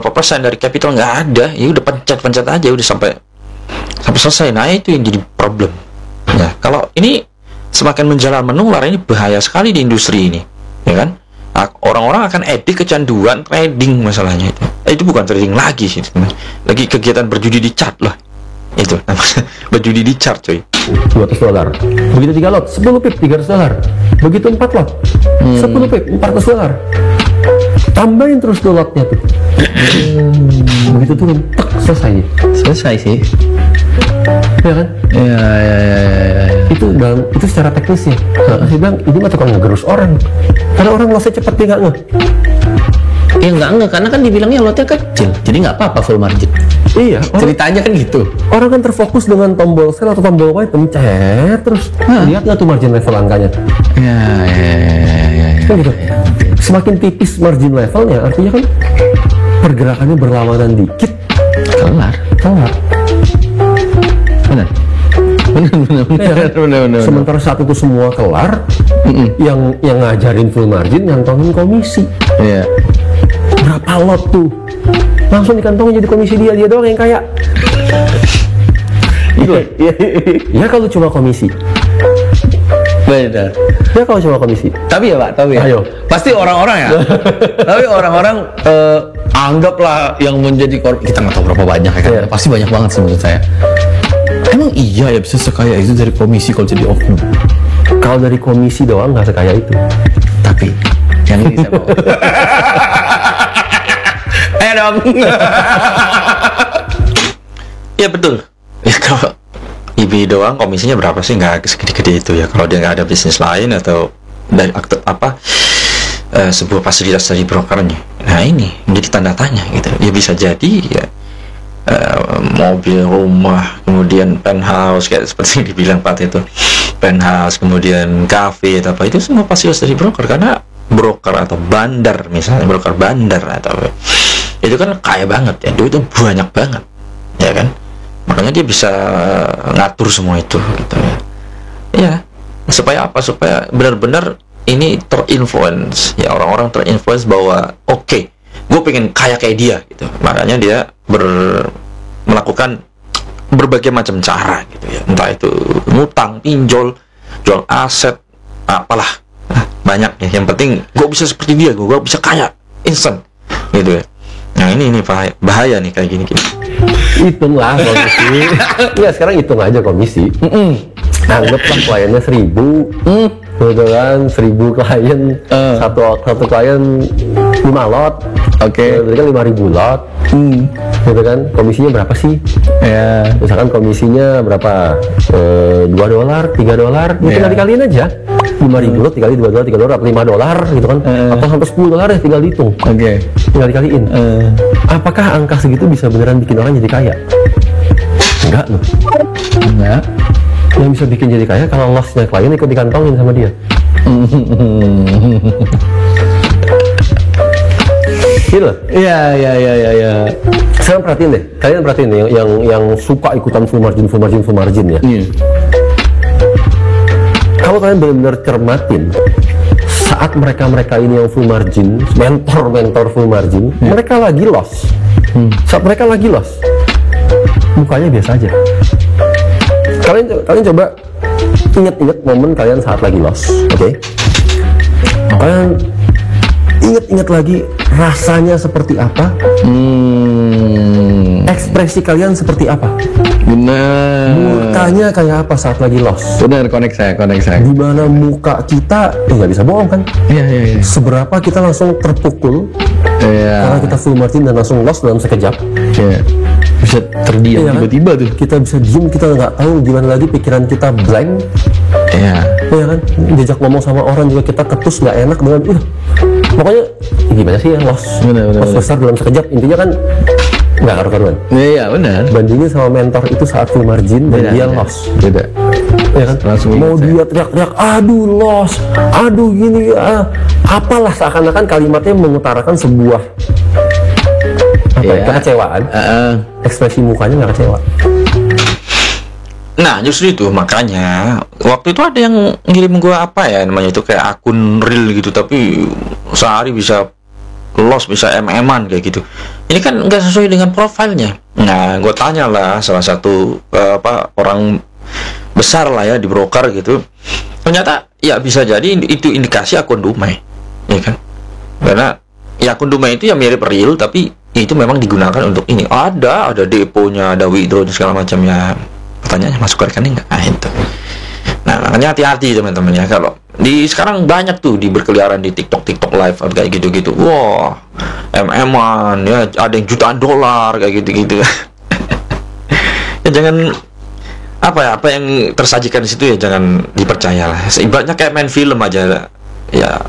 A: persen dari capital, nggak ada. Ya udah pencet aja udah sampai selesai. Nah itu yang jadi problem. Nah kalau ini semakin menjalar menular, ini bahaya sekali di industri ini, ya kan? Nah, orang-orang akan edik kecanduan trading masalahnya itu. Itu bukan trading lagi sih, teman. Lagi kegiatan berjudi di chart lah. Itu namanya berjudi di chart, coy.
C: $200. Begitu 3 lot, 10 pip $300. Begitu 4 lot, 10 pip $400. Tambahin terus 2 lotnya tuh. Begitu turun, tek, selesai sih. Ya kan?
B: Iya.
C: Itu secara teknisnya. Nah, saya bilang ini mah tukang ngegerus orang. Karena orang lossnya cepet, dia nggak ngeh.
B: Ya nggak, karena kan dibilangnya lotnya kecil, jadi nggak apa-apa full margin.
C: Iya.
B: Ceritanya kan gitu.
C: Orang kan terfokus dengan tombol sell atau tombol buy, pencet terus. Lihat nggak tuh margin level angkanya?
B: Iya.
C: Kan gitu. Semakin tipis margin levelnya, artinya kan pergerakannya berlawanan dikit, kelar. Benar. Sementara saat itu semua kelar, yang ngajarin full margin, ngantongin komisi.
B: Iya.
C: Berapa lot tuh? Langsung dikantongin jadi komisi dia doang yang kaya. Gitu. Ya kalau cuma komisi.
B: Benar.
C: Ya kalau cuma komisi.
B: Tapi ya Pak,
C: Ayo.
B: Pasti orang-orang ya. Tapi orang-orang anggaplah yang menjadi kita nggak tahu berapa banyak ya kan.
C: Iya.
B: Pasti banyak banget sih menurut saya. Emang iya ya bisa sekaya itu dari komisi kalau jadi oknum?
C: Kalau dari komisi doang nggak sekaya itu.
B: Tapi yang ini saya mau. Dong.
A: Ya betul. Ya kalau IB doang komisinya berapa sih, nggak segede-gede itu ya. Kalau dia nggak ada bisnis lain atau dari sebuah fasilitas dari brokernya. Nah Nah ini menjadi tanda tanya gitu. Ya bisa jadi ya mobil, rumah, kemudian penthouse kayak seperti yang dibilang Pak itu, penthouse, kemudian kafe atau apa, itu semua pasti harus dari broker, karena broker atau bandar, misalnya broker bandar atau itu kan kaya banget ya, duitnya banyak banget ya kan, makanya dia bisa ngatur semua itu gitu ya. Ya supaya apa? Supaya benar-benar ini terinfluence ya, orang-orang terinfluence bahwa oke, gue pengen kaya kayak dia gitu, makanya dia melakukan berbagai macam cara gitu ya, entah itu ngutang, pinjol, jual aset, apalah, banyak ya. Yang penting gue bisa seperti dia, gue bisa kaya instan gitu ya. Nah ini bahaya nih kayak gini.
C: Hitunglah komisi. Ya sekarang hitung aja komisi. Anggaplah kliennya 1.000, gitu kan, 1.000 klien, satu klien 5 lot, berarti kan 5.000 lot, gitu kan, komisinya berapa sih? Ya, misalkan komisinya berapa? $2, $3, tinggal dikaliin aja. 5.000 lot dikali $2, $3, $5 gitu kan, atau sampai $10 ya, tinggal dihitung. Tinggal dikaliin. Apakah angka segitu bisa beneran bikin orang jadi kaya? Enggak loh. Enggak. Yang bisa bikin jadi kaya kalau lossnya klien ikut dikantongin sama dia. Gitu. Iya. Sekarang perhatiin deh, kalian perhatiin deh yang suka ikutan full margin ya. Kalau kalian benar-benar cermatin, saat mereka ini yang full margin, mentor full margin, mereka lagi loss. Saat mereka lagi loss, mukanya biasa aja. Kalian coba ingat momen kalian saat lagi loss, oke? Kalian ingat lagi rasanya seperti apa? Ekspresi kalian seperti apa?
B: Benar.
C: Mukanya kayak apa saat lagi loss?
B: Benar, connect saya.
C: Dimana muka kita nggak bisa bohong kan? Iya. Seberapa kita langsung terpukul karena kita full margin dan langsung loss dalam sekejap. Iya. Bisa terdiam tiba-tiba tuh. Kita bisa diem, kita nggak tahu gimana lagi, pikiran kita blank. Iya kan? Diajak ngomong sama orang juga kita ketus, nggak enak dengan pokoknya gimana sih ya, loss besar dalam sekejap, intinya kan nggak karu-karuan. Iya benar. Bandingin sama mentor itu saat full margin dan dia loss. Beda. Ya kan? Langsung mau dia teriak-teriak, aduh loss, aduh gini, apalah, seakan-akan kalimatnya mengutarakan sebuah kekecewaan. Ekspresi mukanya nggak kecewa.
A: Nah justru itu makanya waktu itu ada yang ngirim gua apa ya namanya itu, kayak akun real gitu, tapi sehari bisa loss, bisa MM-an kayak gitu. Ini kan nggak sesuai dengan profilnya. Nah gua tanya lah salah satu orang besar lah ya di broker gitu, ternyata ya bisa jadi itu indikasi akun dumai, ya kan? Karena ya akun dumai itu ya mirip real, tapi itu memang digunakan untuk ini. Ada deponya, ada withdraw segala macam ya. Pertanyaannya masuk ke rekening nggak? Nah itu. Nah makanya hati-hati teman-teman ya, kalau sekarang banyak tuh berkeliaran di TikTok live kayak gitu-gitu. Wah, MM-an ya, ada yang jutaan dolar kayak gitu-gitu. Ya jangan apa yang tersajikan di situ ya jangan dipercaya lah. Ibaratnya kayak main film aja ya.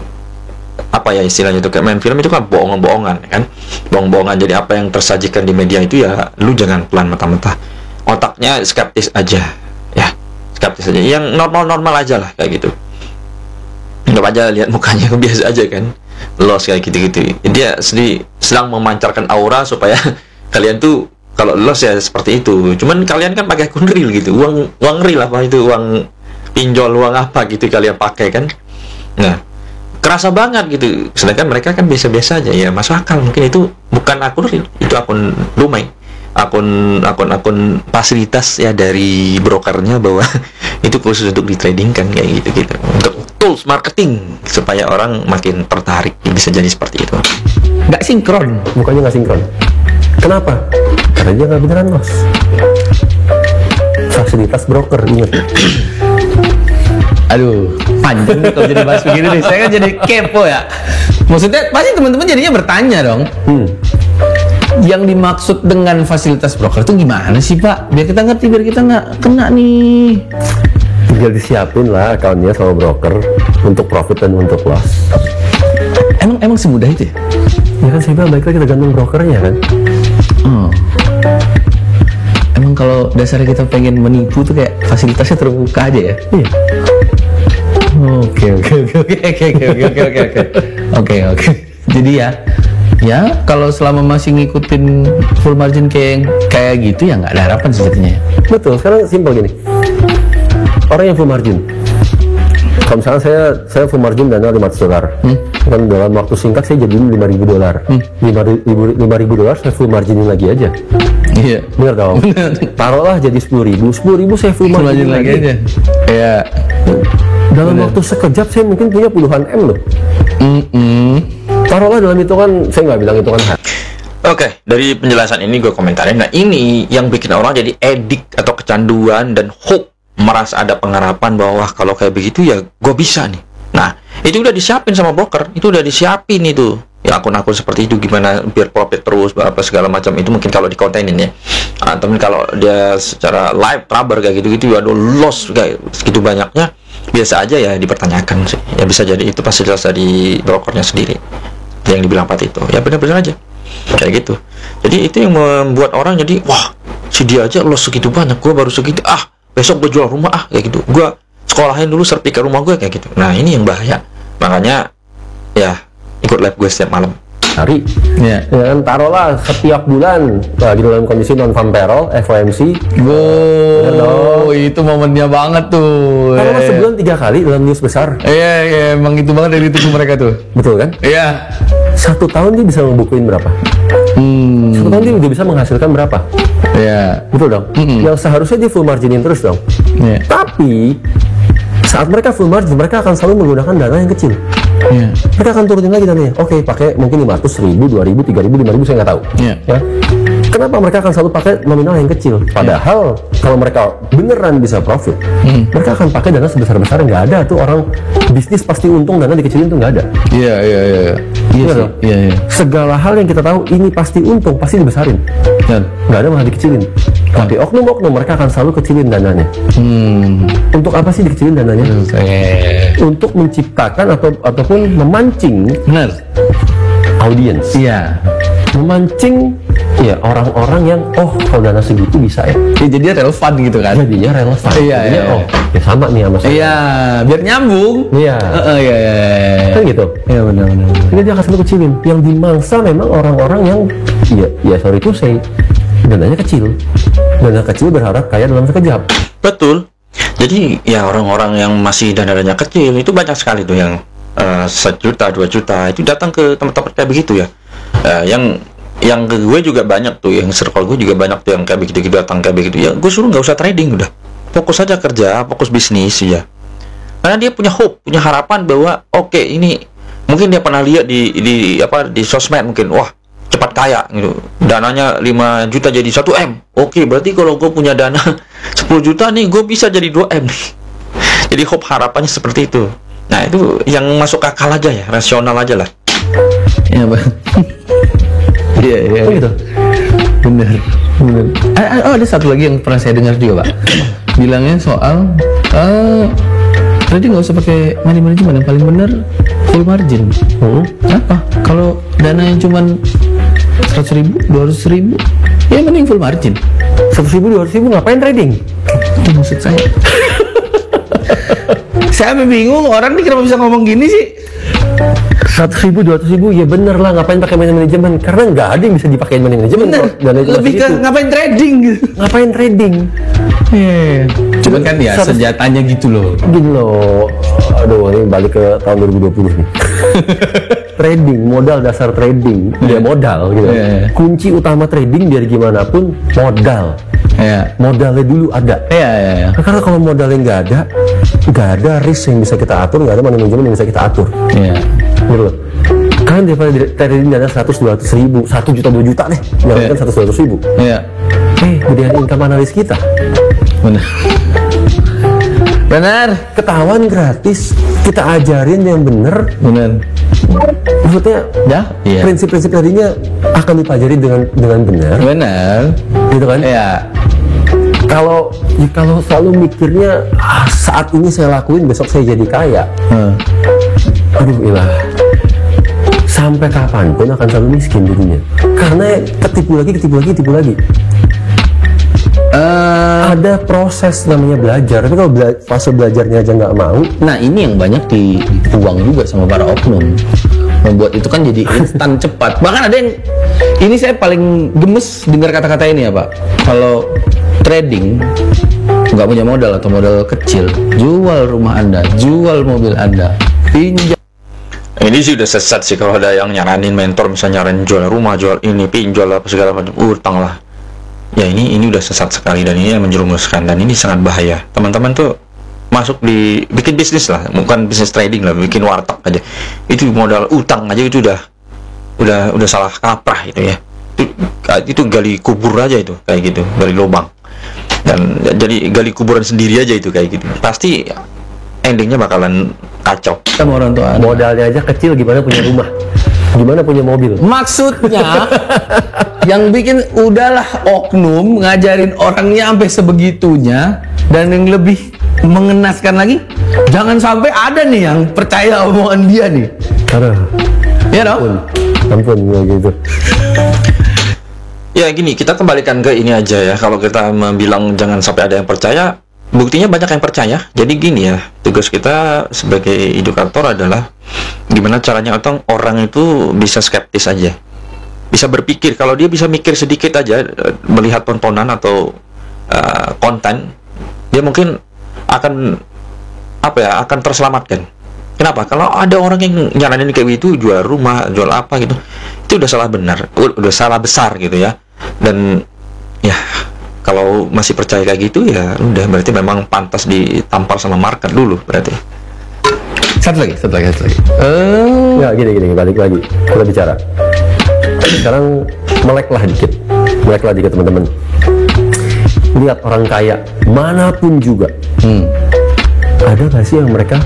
A: Apa ya istilahnya itu, kayak main film itu kan bohongan kan, bohongan. Jadi apa yang tersajikan di media itu ya lu jangan pelan mentah-mentah, otaknya skeptis aja ya, skeptis aja, yang normal aja lah kayak gitu. Nggak aja lihat mukanya biasa aja kan, loss kayak gitu-gitu. Dia sedang memancarkan aura supaya kalian tuh kalau loss ya seperti itu. Cuman kalian kan pakai akun real gitu, uang real apa itu, uang pinjol, uang apa gitu kalian pakai kan. Nah kerasa banget gitu, sedangkan mereka kan biasa-biasa aja ya, masuk akal. Mungkin itu bukan akun real, itu akun dumai, akun fasilitas ya dari brokernya, bahwa itu khusus untuk di trading kan kayak gitu untuk tools marketing supaya orang makin tertarik. Bisa jadi seperti itu.
B: Nggak sinkron,
C: mukanya nggak sinkron. Kenapa? Karena dia nggak beneran loss. Fasilitas broker, ingat.
B: Aduh, panjang nih kalau jadi bahas begini nih. Saya kan jadi kepo ya. Maksudnya pasti teman-teman jadinya bertanya dong. Yang dimaksud dengan fasilitas broker itu gimana sih Pak? Biar kita ngerti, biar kita nggak kena nih.
C: Tinggal disiapin lah akunnya sama broker untuk profit dan untuk loss.
B: Emang semudah itu ya?
C: Ya kan saya bilang baiklah kita gantung brokernya kan.
B: Emang kalau dasarnya kita pengen menipu tuh kayak fasilitasnya terbuka aja ya?
C: Iya.
B: Oke. Jadi ya kalau selama masih ngikutin full margin kayak gitu ya nggak ada harapan sebetulnya.
C: Betul. Sekarang simpel gini. Orang yang full margin. Kalau misalnya saya full margin dana $500, kan dalam waktu singkat saya jadiin $5.000. $5.000 saya full marginin lagi aja.
B: Iya.
C: Bener dong. Taruhlah jadi 10.000 saya full margin lagi
B: aja. Iya.
C: Dalam waktu sekejap saya mungkin punya puluhan M loh. Taruhlah dalam hitungan, saya nggak bilang hitungan hari.
A: Oke, dari penjelasan ini gue komentarin. Nah, ini yang bikin orang jadi edik atau kecanduan dan hope, merasa ada pengharapan bahwa kalau kayak begitu ya gue bisa nih. Nah, itu udah disiapin sama broker, itu udah disiapin itu. Ya akun-akun seperti itu gimana biar profit terus, apa segala macam itu mungkin kalau dikontenin ya. Atau kalau dia secara live trouble kayak gitu-gitu, aduh loss kayak segitu banyaknya, biasa aja ya dipertanyakan sih. Ya bisa jadi itu fasilitas dari brokernya sendiri yang dibilang Pat itu. Ya benar-benar aja kayak gitu. Jadi itu yang membuat orang jadi wah, si dia aja loss segitu banyak, gue baru segitu, besok gue jual rumah kayak gitu, gue sekolahin dulu sertifikat rumah gue kayak gitu. Nah ini yang bahaya, makanya ya ikut live gue setiap malam
C: hari. Ya kan, taruhlah setiap bulan lagi dalam kondisi non farm payroll FOMC.
B: Itu momennya banget tuh.
C: Taruhlah sebulan 3 kali dalam news besar.
B: Iya, emang itu banget dari tubuh mereka tuh.
C: Betul kan?
B: Iya.
C: 1 tahun dia bisa ngebukuin berapa? 1 tahun dia udah bisa menghasilkan berapa?
B: Iya.
C: Betul dong. Yang seharusnya dia full marginin terus dong.
B: Iya.
C: Tapi saat mereka full margin, mereka akan selalu menggunakan dana yang kecil.
B: Iya.
C: Mereka akan turutin lagi dananya. Oke, pakai mungkin 500.000, 2.000, 3.000, 5.000, saya nggak tahu.
B: Iya.
C: Ya. Kenapa mereka akan selalu pakai nominal yang kecil? Padahal kalau mereka beneran bisa profit, mereka akan pakai dana sebesar-besar. Nggak ada tuh orang bisnis pasti untung dana dikecilin tuh nggak ada.
B: Iya. Iya.
C: Segala hal yang kita tahu ini pasti untung, pasti dibesarin. Nggak ada malah dikecilin. Tapi oknum-oknum mereka akan selalu kecilin dananya. Untuk apa sih dikecilin dananya? Untuk menciptakan ataupun memancing audiens.
B: Iya.
C: Memancing ya orang-orang yang kalau dana segitu bisa ya.
B: Jadinya relevan gitu kan.
C: Jadinya relevan.
B: Iya.
C: Ya sama nih sama saya.
B: Iya, biar nyambung.
C: Iya.
B: Iya.
C: Kan gitu.
B: Iya benar.
C: Jadi dia akan selalu kecilin. Yang dimangsa memang orang-orang yang ya sorry to say, dananya kecil. Dana kecil berharap kaya dalam sekejap.
A: Betul. Jadi ya orang-orang yang masih dananya kecil itu banyak sekali tuh yang 1 juta, 2 juta itu datang ke tempat-tempat kayak begitu ya. Yang ke gue juga banyak tuh, yang circle gue juga banyak tuh yang kayak begitu datang kayak begitu. Ya gue suruh nggak usah trading, udah fokus aja kerja, fokus bisnis ya. Karena dia punya hope, punya harapan bahwa oke, ini mungkin dia pernah lihat di sosmed mungkin, wah cepat kaya gitu, dananya 5 juta jadi 1 M. Oke, berarti kalau gue punya dana 10 juta nih, gue bisa jadi 2 M nih. Jadi hope harapannya seperti itu. Nah itu yang masuk akal aja ya, rasional aja lah.
B: Iya bang. Iya.
C: Gitu.
B: Bener. Ada satu lagi yang pernah saya dengar juga pak. Bilangnya soal tadi nggak usah pakai money management, yang paling bener full margin. Apa? Kalau dana yang cuman 100.000, 200.000, ya mending full margin.
C: 100.000, 200.000 ngapain trading?
B: Itu maksud saya. Saya bingung orang ini kenapa bisa ngomong gini sih.
C: 100.000, 200.000 ya bener lah, ngapain pakai money management? Karena nggak ada yang bisa dipakai money management.
B: Lebih ke ngapain trading gitu.
C: Ngapain trading?
B: Cuman kan ya senjatanya gitu loh.
C: Gini loh. Aduh, ini balik ke tahun 2020 nih. Trading, modal dasar trading, dia modal gitu. Kunci utama trading biar gimana pun modal. Modalnya dulu ada. Karena kalau modalnya nggak ada risk yang bisa kita atur, nggak ada money management yang bisa kita atur. Gitu loh. Kalian daripada trading dana 100-200.000, 1 juta 2 juta deh, jangan 100-200.000. Gedean income analis kita.
B: Benar.
C: Ketahuan gratis, kita ajarin yang bener. Maksudnya prinsip-prinsip tadinya akan dipelajari dengan benar.
B: Benar.
C: Gitu kan? Kalau selalu mikirnya saat ini saya lakuin besok saya jadi kaya. Aduh ilah. sampai kapanpun akan selalu miskin jadinya. Karena ketipu lagi. Ada proses namanya belajar, tapi kalau fase belajarnya aja nggak mau.
B: Nah ini yang banyak dibuang juga sama para oknum, membuat itu kan jadi instan cepat. Bahkan ada yang, ini saya paling gemes dengar kata-kata ini ya Pak, kalau trading nggak punya modal atau modal kecil, jual rumah Anda, jual mobil Anda, pinjam.
A: Ini sih udah sesat sih kalau ada yang nyaranin mentor misalnya nyaranin jual rumah, jual ini, pinjol apa segala macam, utang lah. Ya ini udah sesat sekali dan ini yang menjerumuskan dan ini sangat bahaya. Teman-teman tuh masuk di bikin bisnis lah, bukan bisnis trading lah, bikin warteg aja. Itu modal utang aja itu udah salah kaprah itu ya. Itu gali kubur aja itu kayak gitu, gali lubang. Dan jadi gali kuburan sendiri aja itu kayak gitu. Pasti endingnya bakalan kacau.
B: Sama orang tua Anda.
C: Modalnya aja kecil, gimana punya rumah, gimana punya mobil.
B: Maksudnya yang bikin udahlah oknum ngajarin orangnya sampai sebegitunya, dan yang lebih mengenaskan lagi, jangan sampai ada nih yang percaya omongan dia nih.
C: Aduh,
B: Ya dong.
C: ampun gitu.
A: Ya gini, kita kembalikan ke ini aja ya. Kalau kita bilang jangan sampai ada yang percaya, buktinya banyak yang percaya. Jadi gini ya, tugas kita sebagai edukator adalah gimana caranya orang itu bisa skeptis aja, bisa berpikir. Kalau dia bisa mikir sedikit aja, melihat tontonan atau konten, dia mungkin akan akan terselamatkan. Kenapa? Kalau ada orang yang nyaranin kayak gitu, jual rumah, jual apa gitu, itu udah salah udah salah besar gitu ya. Dan ya kalau masih percaya kayak gitu ya udah berarti memang pantas ditampar sama market dulu berarti.
B: Satu lagi.
C: Nggak, gini, balik lagi kita bicara. Sekarang meleklah dikit teman-teman. Lihat orang kaya manapun juga, ada nggak sih yang mereka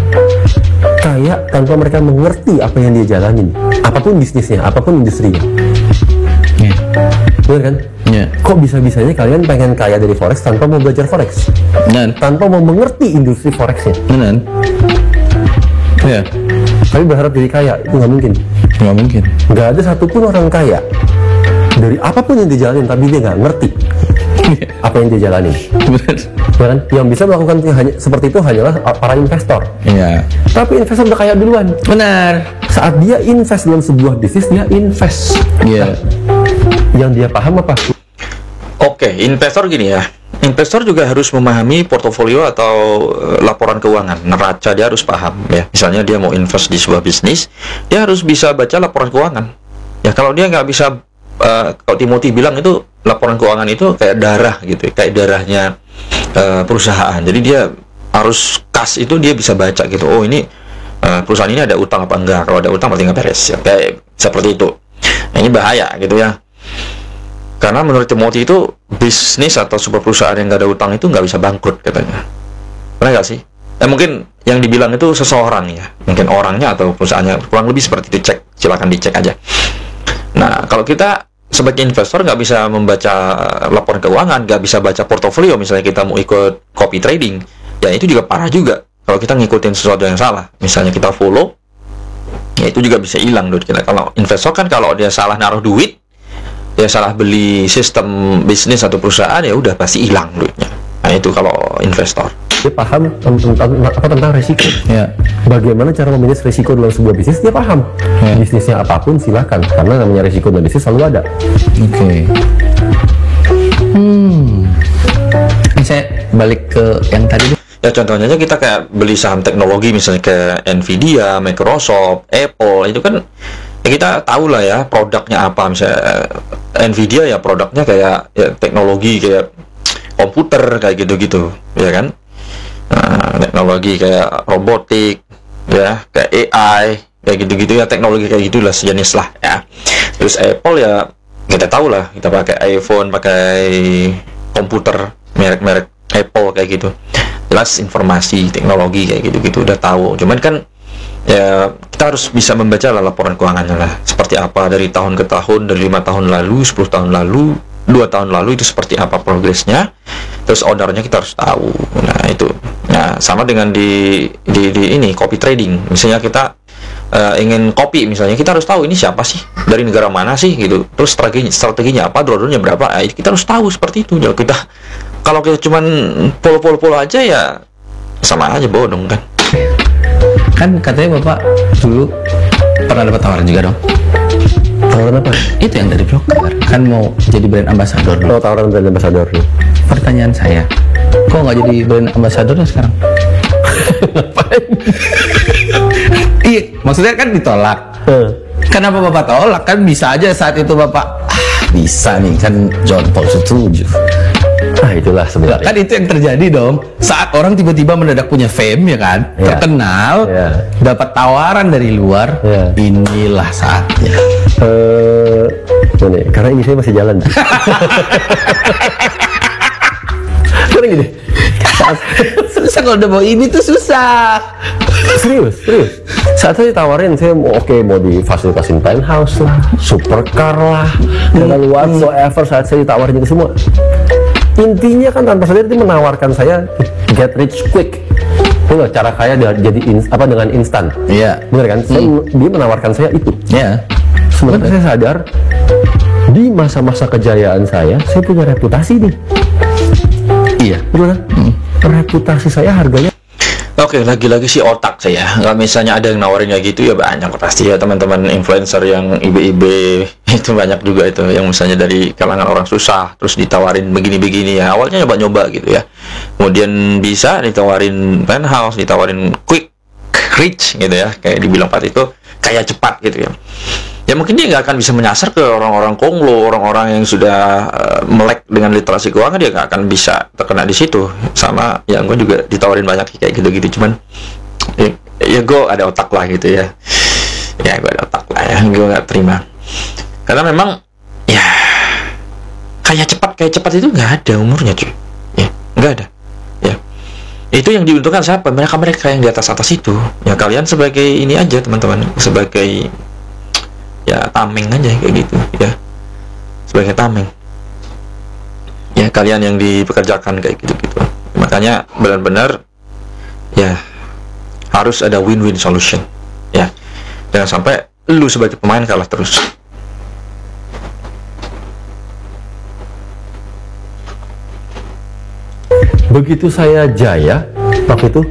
C: kaya tanpa mereka mengerti apa yang dia jalanin, apapun bisnisnya, apapun industrinya. Bener kan?
B: Ya.
C: Kok bisa-bisanya kalian pengen kaya dari forex tanpa mau belajar forex,
B: Dan
C: tanpa mau mengerti industri forexnya?
B: benar. Ya,
C: Tapi berharap jadi kaya, itu nggak mungkin.
B: nggak mungkin.
C: Nggak ada satupun orang kaya dari apapun yang dijalanin tapi dia nggak ngerti apa yang dia jalanin.
B: Benar.
C: Ya kan? Yang bisa melakukan seperti itu hanyalah para investor.
B: Iya.
C: Tapi investor udah kaya duluan.
B: Benar.
C: Saat dia invest dalam sebuah bisnis, dia invest.
B: Iya.
C: Yang dia paham apa?
A: Oke, investor gini ya. Investor juga harus memahami portofolio atau laporan keuangan, neraca. Dia harus paham ya. Misalnya dia mau invest di sebuah bisnis, dia harus bisa baca laporan keuangan. Ya kalau dia nggak bisa, kalau Timothy bilang itu laporan keuangan itu kayak darah gitu, kayak darahnya perusahaan. Jadi dia harus kas itu dia bisa baca gitu. Oh ini perusahaan ini ada utang apa enggak? Kalau ada utang berarti nggak beres ya. Kayak seperti itu. Nah, ini bahaya gitu ya. Karena menurut Timothy itu bisnis atau sebuah perusahaan yang nggak ada utang itu nggak bisa bangkrut katanya. Benar nggak sih? Mungkin yang dibilang itu seseorang ya, mungkin orangnya atau perusahaannya, kurang lebih seperti itu. Silakan dicek aja. Nah kalau kita sebagai investor nggak bisa membaca laporan keuangan, nggak bisa baca portofolio, misalnya kita mau ikut copy trading, ya itu juga parah juga. Kalau kita ngikutin sesuatu yang salah, misalnya kita follow, ya itu juga bisa hilang duit kita. Kalau investor kan kalau dia salah naruh duit, dia salah beli sistem bisnis atau perusahaan, ya udah pasti hilang duitnya. Nah itu kalau investor.
C: Dia paham tentang resiko.
B: Ya.
C: Bagaimana cara memanage resiko dalam sebuah bisnis, dia paham.
B: Ya.
C: Bisnisnya apapun silakan, karena namanya resiko dalam bisnis selalu ada.
B: Oke. Ini saya balik ke yang tadi.
A: Ya contohnya aja kita kayak beli saham teknologi misalnya ke Nvidia, Microsoft, Apple, itu kan ya kita tahu lah ya produknya apa. Misalnya Nvidia ya produknya kayak ya, teknologi kayak komputer kayak gitu-gitu ya kan. Nah, teknologi kayak robotik ya, kayak AI kayak gitu-gitu ya, teknologi kayak gitulah sejenis lah ya. Terus Apple ya kita tahu lah, kita pakai iPhone, pakai komputer merek-merek Apple kayak gitu, jelas informasi teknologi kayak gitu-gitu udah tahu. Cuman kan ya kita harus bisa membaca lah laporan keuangannya lah seperti apa dari tahun ke tahun, dari 5 tahun lalu, 10 tahun lalu, 2 tahun lalu itu seperti apa progresnya. Terus ownernya kita harus tahu. Nah itu, nah sama dengan di ini copy trading. Misalnya kita ingin kopi misalnya, kita harus tahu ini siapa sih, dari negara mana sih gitu, terus strateginya apa, drawdownnya berapa, kita harus tahu seperti itu. Jadi kalau kita cuman polo aja ya sama aja bodong kan.
B: Kan katanya Bapak dulu pernah dapat tawaran juga dong.
C: Tawaran apa?
B: Itu yang dari broker, kan mau jadi brand ambassador.
C: Oh, tawaran brand ambassador.
B: Pertanyaan saya, kok nggak jadi brand ambassadornya sekarang? Iya, maksudnya kan ditolak. Kenapa Bapak tolak? Kan bisa aja saat itu Bapak bisa nih, kan John Paul setuju.
C: Nah, itulah sebenarnya.
B: Kan itu yang terjadi dong. Saat orang tiba-tiba mendadak punya fame ya kan, terkenal, dapat tawaran dari luar, inilah saatnya.
C: Nih, karena ini saya masih jalan. Karena gini,
B: susah kalau udah bawa ini tuh susah.
C: serius. Saat saya tawarin, saya mau difasilitasin penthouse lah, supercar lah, dengan whatsoever. Saat saya ditawarin itu semua, intinya kan tanpa sadar dia menawarkan saya get rich quick. Itu cara kaya jadi dengan instan.
B: Iya.
C: Bener kan? Dia menawarkan saya itu.
B: Iya.
C: Sementara saya sadar di masa-masa kejayaan saya punya reputasi nih.
B: Iya.
C: Betul kan? Reputasi saya harganya.
A: Oke, lagi-lagi sih otak saya. Kalau misalnya ada yang nawarin kayak gitu ya banyak pasti ya, teman-teman influencer yang ibe-ibe itu banyak juga itu, yang misalnya dari kalangan orang susah terus ditawarin begini-begini ya. Awalnya nyoba-nyoba gitu ya. Kemudian bisa ditawarin penthouse, ditawarin quick rich gitu ya. Kayak dibilang Pak itu kaya cepat gitu ya. Ya mungkin dia nggak akan bisa menyasar ke orang-orang konglo, orang-orang yang sudah melek dengan literasi keuangan, dia nggak akan bisa terkena di situ. Sama ya gue juga ditawarin banyak kayak gitu-gitu, cuman ya gue ada otak lah gitu ya. Ya gue ada otak lah ya, gue nggak terima. Karena memang ya kayak cepat itu nggak ada umurnya cuy. Ya nggak ada. Ya itu yang diuntungkan siapa? Mereka yang di atas itu. Ya kalian sebagai ini aja teman-teman, sebagai ya tameng aja kayak gitu ya, sebagai tameng ya kalian yang dipekerjakan kayak gitu. Makanya benar-benar ya harus ada win-win solution ya, jangan sampai lu sebagai pemain kalah terus.
C: Begitu saya jaya waktu itu,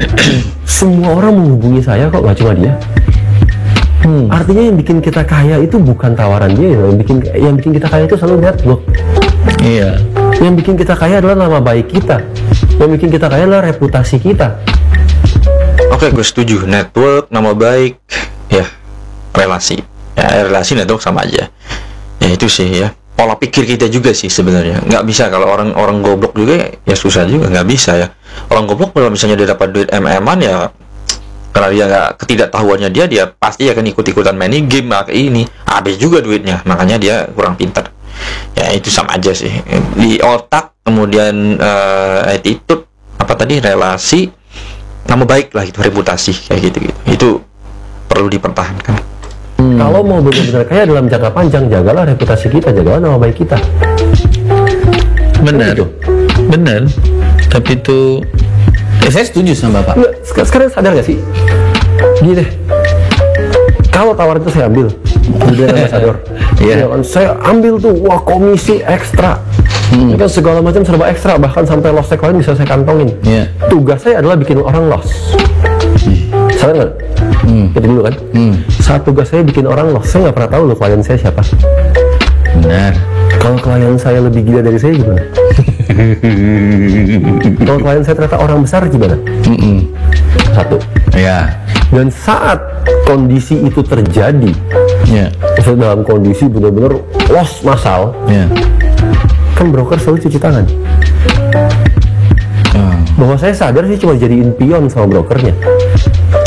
C: semua orang menghubungi saya kok, nggak cuma dia. Artinya yang bikin kita kaya itu bukan tawaran dia, yang bikin kita kaya itu selalu network.
B: Iya.
C: Yang bikin kita kaya adalah nama baik kita. Yang bikin kita kaya adalah reputasi kita.
A: Oke, gue setuju. Network, nama baik, ya relasi. Ya relasi network sama aja. Ya itu sih ya. Pola pikir kita juga sih sebenarnya. Nggak bisa kalau orang goblok juga ya susah juga, nggak bisa ya. Orang goblok kalau misalnya dia dapat duit MM-an ya, karena dia nggak, ketidaktahuannya dia pasti akan ikut-ikutan main game kayak ini, habis juga duitnya, makanya dia kurang pintar. Ya itu sama aja sih, di otak, kemudian attitude, apa tadi, relasi, nama baik lah, itu reputasi kayak gitu. Itu perlu dipertahankan.
C: Kalau mau benar-benar kaya dalam jangka panjang, jagalah reputasi kita, jagalah nama baik kita.
B: Benar, benar. Tapi itu saya setuju sama Bapak.
C: Sekarang sadar gak sih? Gini deh, kalau tawaran itu saya ambil, brand ambassador.
B: Iya.
C: Saya ambil tuh, wah komisi ekstra. Ini kan segala macam serba ekstra, bahkan sampai loss tag lain bisa saya kantongin.
B: Iya.
C: Tugas saya adalah bikin orang loss. Sadar nggak? Itu dulu kan? Saat tugas saya bikin orang loss, saya nggak pernah tahu loh klien saya siapa.
B: Benar.
C: Kalau klien saya lebih gila dari saya gimana? Kalau klien saya ternyata orang besar gimana? Satu.
B: Ya.
C: Dan saat kondisi itu terjadi,
B: Ya.
C: dalam kondisi benar-benar loss massal,
B: Ya.
C: kan broker selalu cuci tangan. Bahwa saya sadar sih cuma jadiin pion sama brokernya.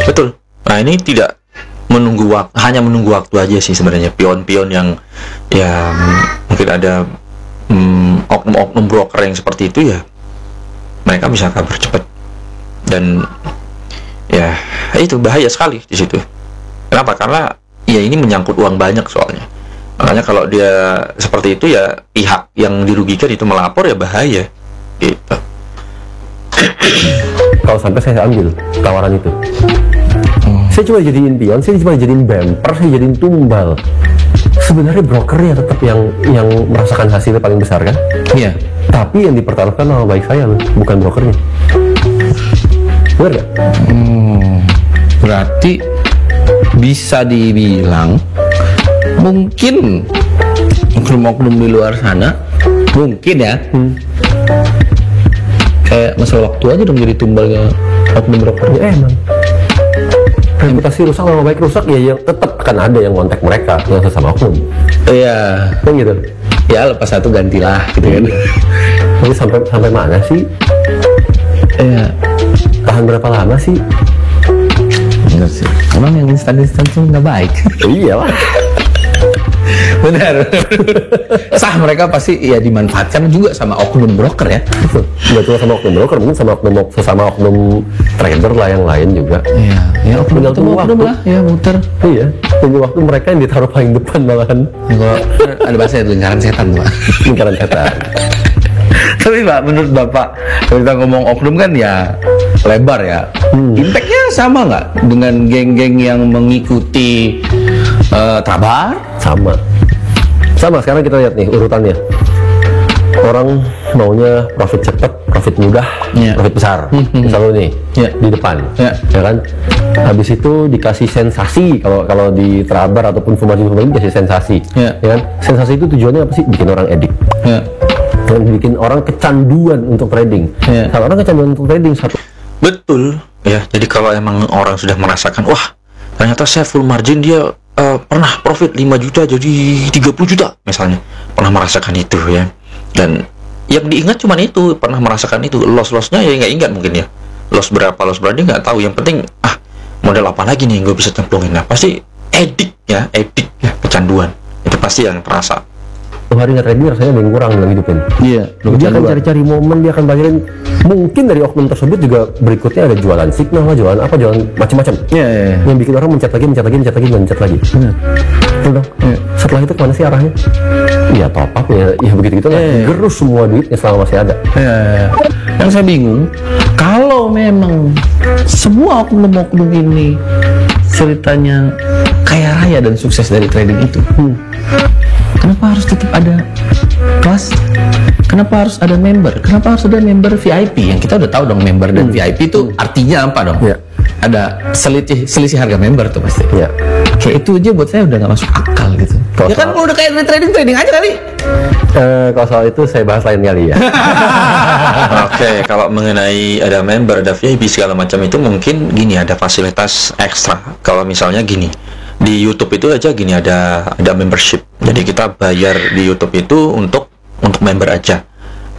A: Betul. Nah ini tidak menunggu waktu, hanya menunggu waktu aja sih sebenarnya. Pion-pion yang ya mungkin ada oknum-oknum broker yang seperti itu ya, mereka bisa kabur cepat. Dan ya itu bahaya sekali di situ. Kenapa? Karena ya ini menyangkut uang banyak soalnya. Makanya kalau dia seperti itu ya, pihak yang dirugikan itu melapor ya bahaya gitu.
C: Kalau sampai saya ambil tawaran itu, Saya cuma jadiin pion, saya cuma jadiin bumper, saya jadiin tumbal. Sebenarnya brokernya tetap yang merasakan hasilnya paling besar kan?
B: Iya.
C: Tapi yang dipertaruhkan nama baik saya loh, bukan brokernya. Benar nggak?
B: Berarti bisa dibilang mungkin oknum-oknum di luar sana mungkin ya kayak masalah waktu aja dong jadi tumbal ke oknum brokernya.
C: Emang reputasi rusak, nama baik rusak, ya yang tetap akan ada yang kontak mereka yang sesama oknum.
B: Iya.
C: Kan gitu.
B: Ya lepas satu gantilah gitu kan.
C: Tapi sampai mana sih?
B: Iya.
C: Tahan berapa lama sih?
B: Bener sih. Emang yang instan-instan tuh nggak baik.
C: Iya lah.
B: Benar. Sah mereka pasti ya dimanfaatkan juga sama oknum broker ya.
C: Nggak cuma sama oknum broker, mungkin sama oknum trader lah yang lain juga.
B: Iya. Ya oknum
C: Tinggal tunggu waktu.
B: lah ya muter.
C: Iya. Tunggu waktu mereka yang ditaruh paling depan malahan.
B: Kalau ada bahasa itu lingkaran setan Pak.
C: Lingkaran setan.
B: Tapi Pak, menurut Bapak kalau kita ngomong oknum kan ya lebar ya. Impactnya sama nggak dengan geng-geng yang mengikuti Trabar?
C: Sama, sekarang kita lihat nih urutannya. Orang maunya profit cepat, profit mudah,
B: Iya.
C: profit besar. Misalnya nih,
B: Iya.
C: di depan,
B: Iya.
C: ya kan. Habis itu dikasih sensasi, kalau di Trabar ataupun Fumargin dikasih sensasi,
B: Iya.
C: ya kan. Sensasi itu tujuannya apa sih? Bikin orang edik.
B: Ya.
C: Dan bikin orang kecanduan untuk trading.
B: Iya.
C: Kalau orang kecanduan untuk trading, satu
A: Betul ya. Jadi kalau emang orang sudah merasakan, wah ternyata saya full margin, dia pernah profit 5 juta jadi 30 juta misalnya, pernah merasakan itu ya. Dan yang diingat cuma itu, pernah merasakan itu. Loss-lossnya ya nggak ingat mungkin ya. Loss berapa dia nggak tahu. Yang penting model apa lagi nih gue bisa cemplungin. Nah pasti edik ya, kecanduan. Itu pasti yang terasa.
C: hari nggak trading rasanya ada yang kurang dalam hidupin.
B: Iya.
C: Dia akan cari-cari momen, dia akan bayarin. Mungkin dari oknum tersebut juga berikutnya ada jualan signal lah, jualan apa, jualan macam-macam.
B: Iya.
C: Yang bikin orang mencet lagi. Betul dong. Setelah itu kemana sih arahnya? Ya top up ya begitu lah. Gerus semua duitnya selama masih ada.
B: Yang saya bingung, kalau memang semua oknum-oknum ini ceritanya kaya raya dan sukses dari trading itu, kenapa harus tetap ada kelas? Kenapa harus ada member? Kenapa harus ada member VIP? Yang kita udah tahu dong, member dan VIP itu artinya apa dong?
C: Iya.
B: Ada selisih harga member tuh pasti.
C: Iya.
B: Kayak itu aja buat saya udah nggak masuk akal gitu.
C: Kalau
B: Ya kan
C: soal-
B: kalau udah kayak trading aja kali.
C: Kalau soal itu saya bahas lain kali ya.
A: Oke, kalau mengenai ada member, ada VIP segala macam itu mungkin gini, ada fasilitas ekstra. Kalau misalnya gini, di YouTube itu aja gini, ada membership. Jadi kita bayar di YouTube itu untuk member aja.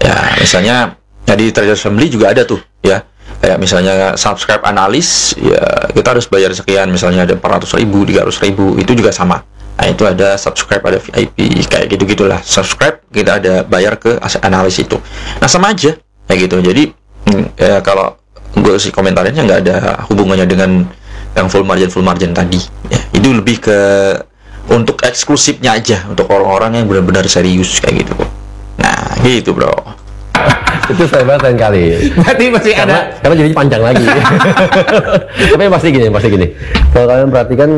A: Ya, misalnya ya di Traders Family juga ada tuh, ya. Kayak misalnya subscribe analis, ya kita harus bayar sekian, misalnya ada 400.000, 300.000, itu juga sama. Nah, itu ada subscribe, ada VIP, kayak gitu-gitulah. Subscribe kita ada bayar ke analis itu. Nah, sama aja kayak gitu. Jadi ya, kalau gue sih komentarnya nggak ada hubungannya dengan yang full margin tadi. Ya, itu lebih ke untuk eksklusifnya aja, untuk orang-orang yang benar-benar serius kayak gitu. Nah, gitu bro.
C: Itu saya bahas lain kali.
B: Berarti masih ada.
C: Karena jadi panjang lagi. Tapi pasti gini. Kalau kalian perhatikan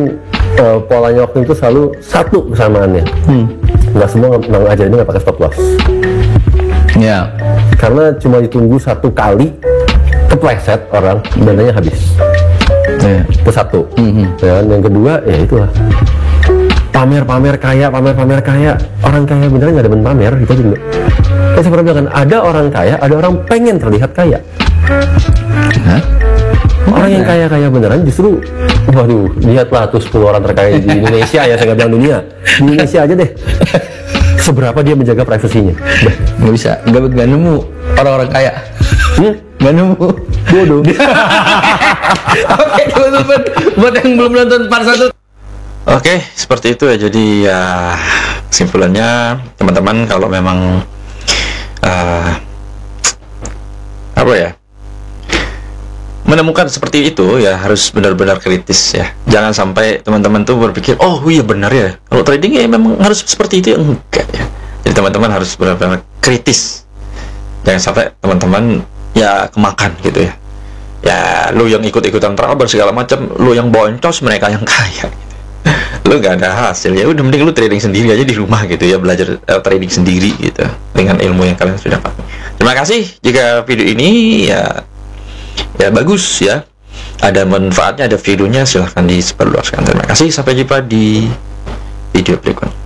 C: polanya waktu itu selalu satu kesamaannya. Nggak semua ngajarinnya nggak pakai stop loss.
B: Ya.
C: Karena cuma ditunggu satu kali kepleset orang, dananya habis. Itu satu. Dan yang kedua ya itulah. Pamer kaya. Orang kaya beneran nggak demen pamer, itu aja dulu. Saya pernah bilang kan, ada orang kaya, ada orang pengen terlihat kaya. Orang yang kaya beneran justru, waduh, lihatlah tuh 10 orang terkaya di Indonesia ya, saya nggak bilang dunia. Di Indonesia aja deh. Seberapa dia menjaga privasinya.
B: Nggak bisa, nggak nemu orang-orang kaya. Nggak nemu.
C: Bodoh.
B: Oke teman-teman, buat yang belum nonton part 1.
A: Oke, seperti itu ya. Jadi ya kesimpulannya teman-teman, kalau memang apa ya, menemukan seperti itu ya harus benar-benar kritis ya. Jangan sampai teman-teman tuh berpikir, oh iya benar ya, kalau trading ya memang harus seperti itu ya. Enggak ya. Jadi teman-teman harus benar-benar kritis. Jangan sampai teman-teman ya kemakan gitu ya. Ya lu yang ikut-ikutan trouble segala macam, lu yang boncos, mereka yang kaya gitu. Lu nggak ada hasil, ya udah mending lu trading sendiri aja di rumah gitu ya, belajar trading sendiri gitu dengan ilmu yang kalian sudah dapat. Terima kasih. Jika video ini ya bagus ya, ada manfaatnya, ada videonya, silahkan disebarluaskan. Terima kasih, sampai jumpa di video berikutnya.